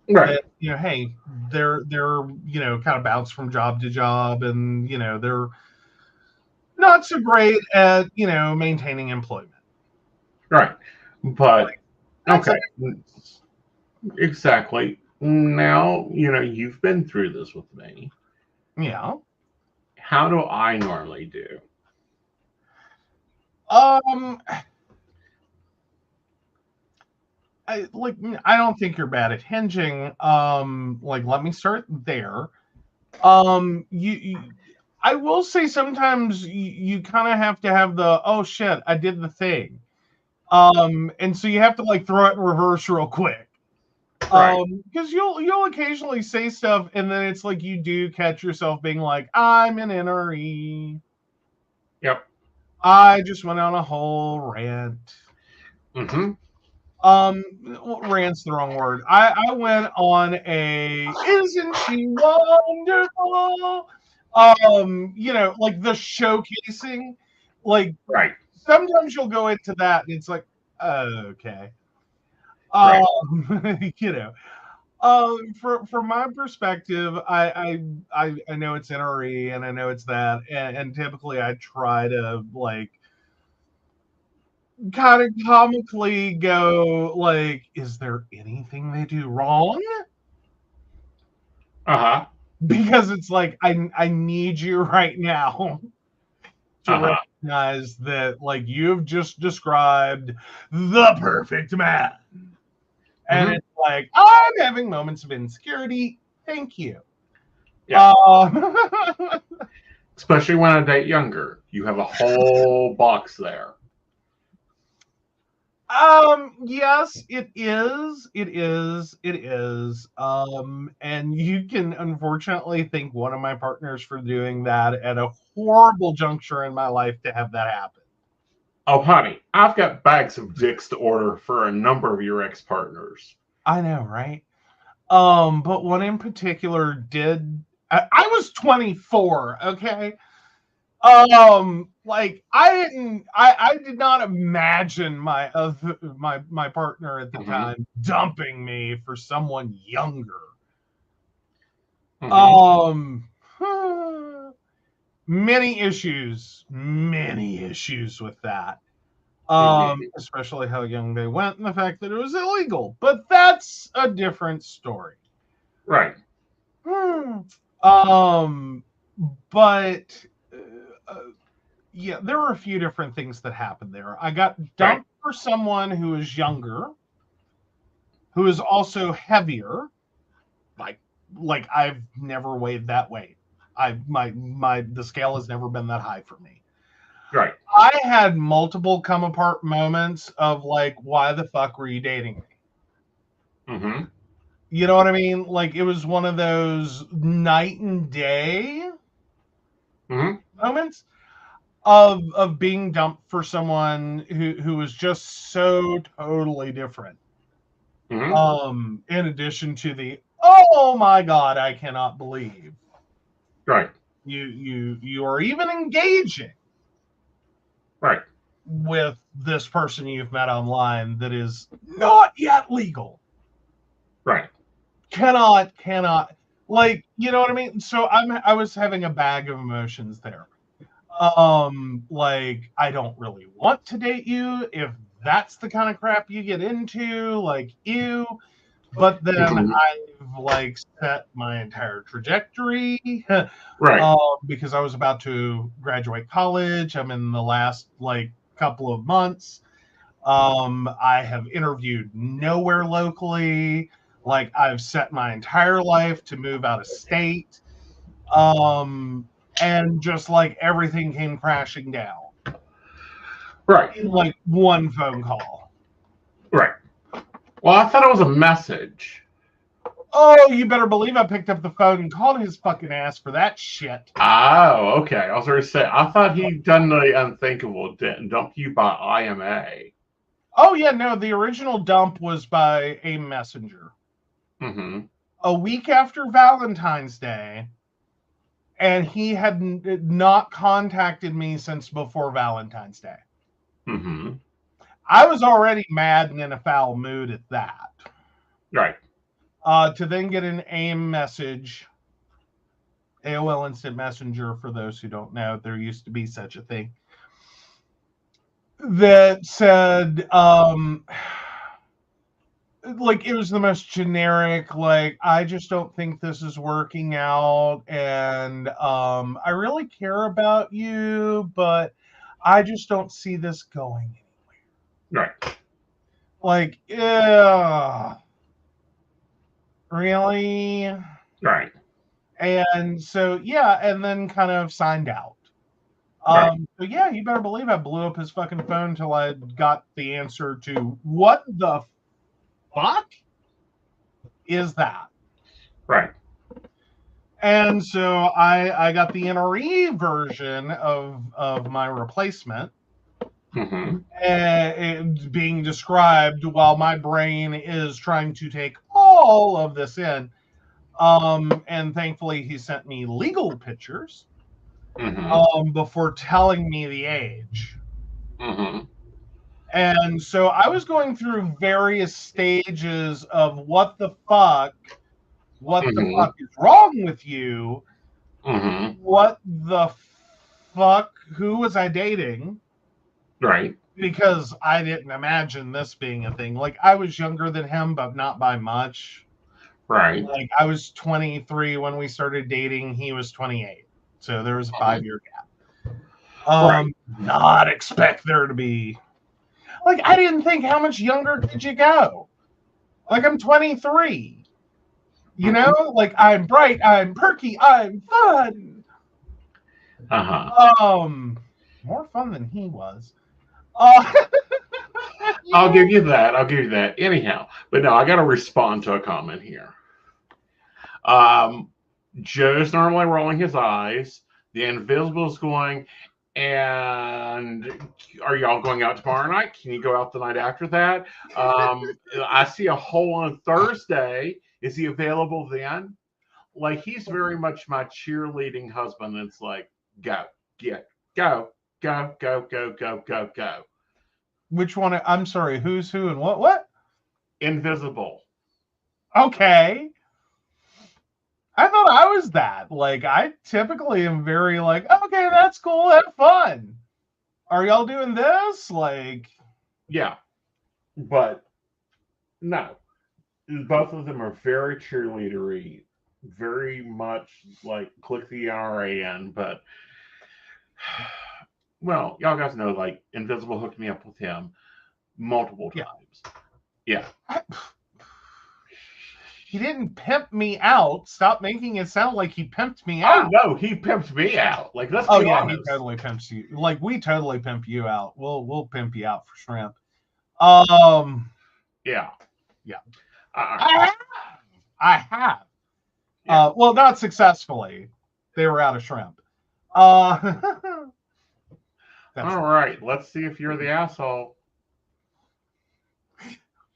B: Right.
C: that, hey, they're kind of bounce from job to job, and they're not so great at maintaining employment.
B: Right. But
C: That's
B: okay. Exactly. Now, you've been through this with me.
C: Yeah.
B: How do I normally do?
C: Um, I don't think you're bad at hinging. Let me start there. You I will say sometimes you kind of have to have the, oh shit, I did the thing. And so you have to throw it in reverse real quick.
B: Right.
C: Because you'll occasionally say stuff, and then it's like you do catch yourself being like, I'm an NRE.
B: Yep.
C: I just went on a whole rant.
B: Mm-hmm.
C: Rant's the wrong word. I went on a isn't she wonderful? The showcasing.
B: Right.
C: Sometimes you'll go into that and it's like, okay.
B: Right.
C: You know. From my perspective, I know it's NRE and I know it's that, and typically I try to kind of comically go is there anything they do wrong?
B: Uh-huh.
C: Because it's like I need you right now to
B: Uh-huh.
C: recognize that you've just described the perfect man. And
B: Mm-hmm.
C: it's like, I'm having moments of insecurity. Thank you.
B: Yeah.
C: Uh,
B: Especially when I date younger. You have a whole box there.
C: yes, it is. It is. It is. And you can unfortunately thank one of my partners for doing that at a horrible juncture in my life to have that happen.
B: Oh, honey, I've got bags of dicks to order for a number of your ex-partners.
C: I know, right? But one in particular did. I was 24, okay? I did not imagine my partner at the
B: Mm-hmm.
C: time dumping me for someone younger.
B: Mm-hmm.
C: Many issues with that.
B: Indeed.
C: Especially how young they went and the fact that it was illegal. But that's a different story.
B: Right.
C: Hmm. Um, but yeah, there were a few different things that happened there. I got
B: Right.
C: dumped for someone who is younger, who is also heavier. Like, I've never weighed that weight. The scale has never been that high for me.
B: Right.
C: I had multiple come apart moments of why the fuck were you dating me?
B: Mm-hmm.
C: You know what I mean? It was one of those night and day
B: Mm-hmm.
C: moments of being dumped for someone who was just so totally different.
B: Mm-hmm.
C: In addition to the, oh my god, I cannot believe
B: Right.
C: you are even engaging
B: Right.
C: with this person you've met online that is not yet legal.
B: Right.
C: Cannot, you know what I mean? So I was having a bag of emotions there. I don't really want to date you if that's the kind of crap you get into, ew. But then
B: Mm-hmm.
C: I've set my entire trajectory
B: Right.
C: because I was about to graduate college. I'm in the last couple of months. I have interviewed nowhere locally. I've set my entire life to move out of state. And just everything came crashing down
B: Right.
C: in one phone call.
B: Right. Well, I thought it was a message.
C: Oh, you better believe I picked up the phone and called his fucking ass for that shit.
B: Oh, okay. I was going to say, I thought he'd done the unthinkable, didn't dump you by IMA.
C: Oh, yeah, no, the original dump was by a messenger.
B: Mm-hmm.
C: A week after Valentine's Day, and he had not contacted me since before Valentine's Day.
B: Mm-hmm.
C: I was already mad and in a foul mood at that.
B: Right.
C: to then get an AIM message, AOL Instant Messenger, for those who don't know, there used to be such a thing, that said, like, it was the most generic, like, I just don't think this is working out, and I really care about you, but I just don't see this going anywhere.
B: Right.
C: Like, yeah, really?
B: Right.
C: And so, yeah, and then kind of signed out.
B: Right.
C: So yeah, you better believe I blew up his fucking phone until I got the answer to what the fuck is that?
B: Right.
C: And so I got the NRE version of my replacement, being described while my brain is trying to take all of this in. And thankfully, he sent me legal pictures before telling me the age. And so I was going through various stages of what the fuck is wrong with you? What the fuck? Who was I dating?
B: Right.
C: Because I didn't imagine this being a thing. Like, I was younger than him, but not by much.
B: Right.
C: Like, I was 23 when we started dating. He was 28. So there was a 5-year gap. Not expect there to be. Like, I didn't think, how much younger could you go? Like, I'm 23. You know? Like, I'm bright, I'm perky, I'm fun. More fun than he was.
B: I'll give you that. I'll give you that. Anyhow, but no, I got to respond to a comment here. Joe's normally rolling his eyes. The Invisible's going, and are y'all going out tomorrow night? Can you go out the night after that? I see a hole on Thursday. Is he available then? Like, he's very much my cheerleading husband. It's like, go, go, go, go, go, go, go, go.
C: Which one? I'm sorry, who's who and what?
B: Invisible.
C: Okay. I thought I was that. Like, I typically am very like, okay, that's cool, have fun. Are y'all doing this? Like,
B: yeah. But no. Both of them are very cheerleadery, very much like click the RAN, but well, y'all guys know, like, Invisible hooked me up with him multiple times. Yeah.
C: He didn't pimp me out. Stop making it sound like he pimped me out.
B: Oh no, he pimped me out. Like, let's be honest.
C: He totally pimps you. Like, we totally pimp you out. We'll pimp you out for shrimp.
B: Yeah.
C: I have.
B: Yeah.
C: Well, not successfully. They were out of shrimp. All
B: right. Let's see if you're the asshole.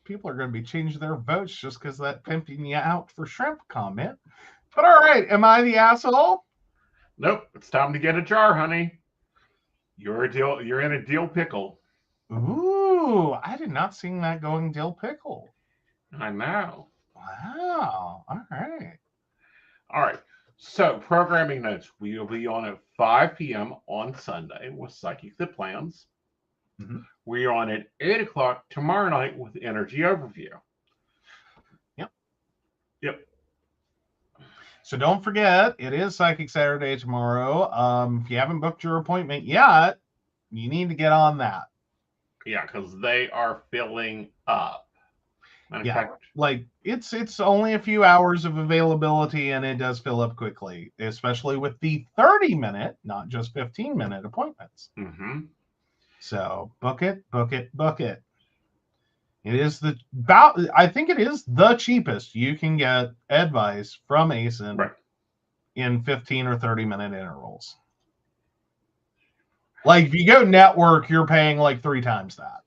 C: People are going to be changing their votes just because that pimping you out for shrimp comment. But all right, am I the asshole?
B: Nope. It's time to get a jar, honey. You're in a dill pickle.
C: Ooh, I did not see that going dill pickle.
B: I know.
C: Wow. All right.
B: So, programming notes. We will be on at 5 p.m. on Sunday with Psychic That Plans. We are on at 8 o'clock tomorrow night with Energy Overview. Yep.
C: So don't forget, it is Psychic Saturday tomorrow. If you haven't booked your appointment yet, you need to get on that.
B: Yeah, because they are filling up.
C: Like, it's only a few hours of availability, and it does fill up quickly, especially with the 30-minute, not just 15-minute appointments. So book it. It is I think it is the cheapest you can get advice from Aeson in 15 or 30-minute intervals. Like, if you go network, you're paying like 3 times that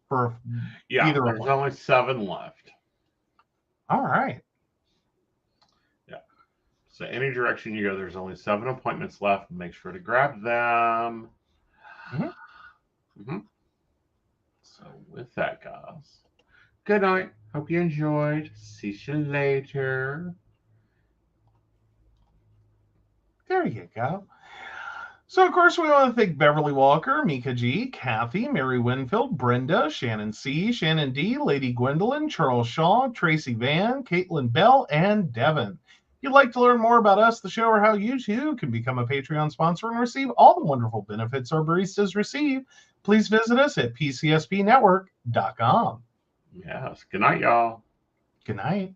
C: for either.
B: There's only 7 left.
C: All right.
B: Yeah. So any direction you go, there's only 7 appointments left. Make sure to grab them. So with that, guys, good night. Hope you enjoyed. See you later.
C: There you go. So, of course, we want to thank Beverly Walker, Mika G, Kathy, Mary Winfield, Brenda, Shannon C, Shannon D, Lady Gwendolyn, Charles Shaw, Tracy Van, Caitlin Bell, and Devin. If you'd like to learn more about us, the show, or how you too can become a Patreon sponsor and receive all the wonderful benefits our baristas receive, please visit us at pcspnetwork.com.
B: Yes. Good night, y'all.
C: Good night.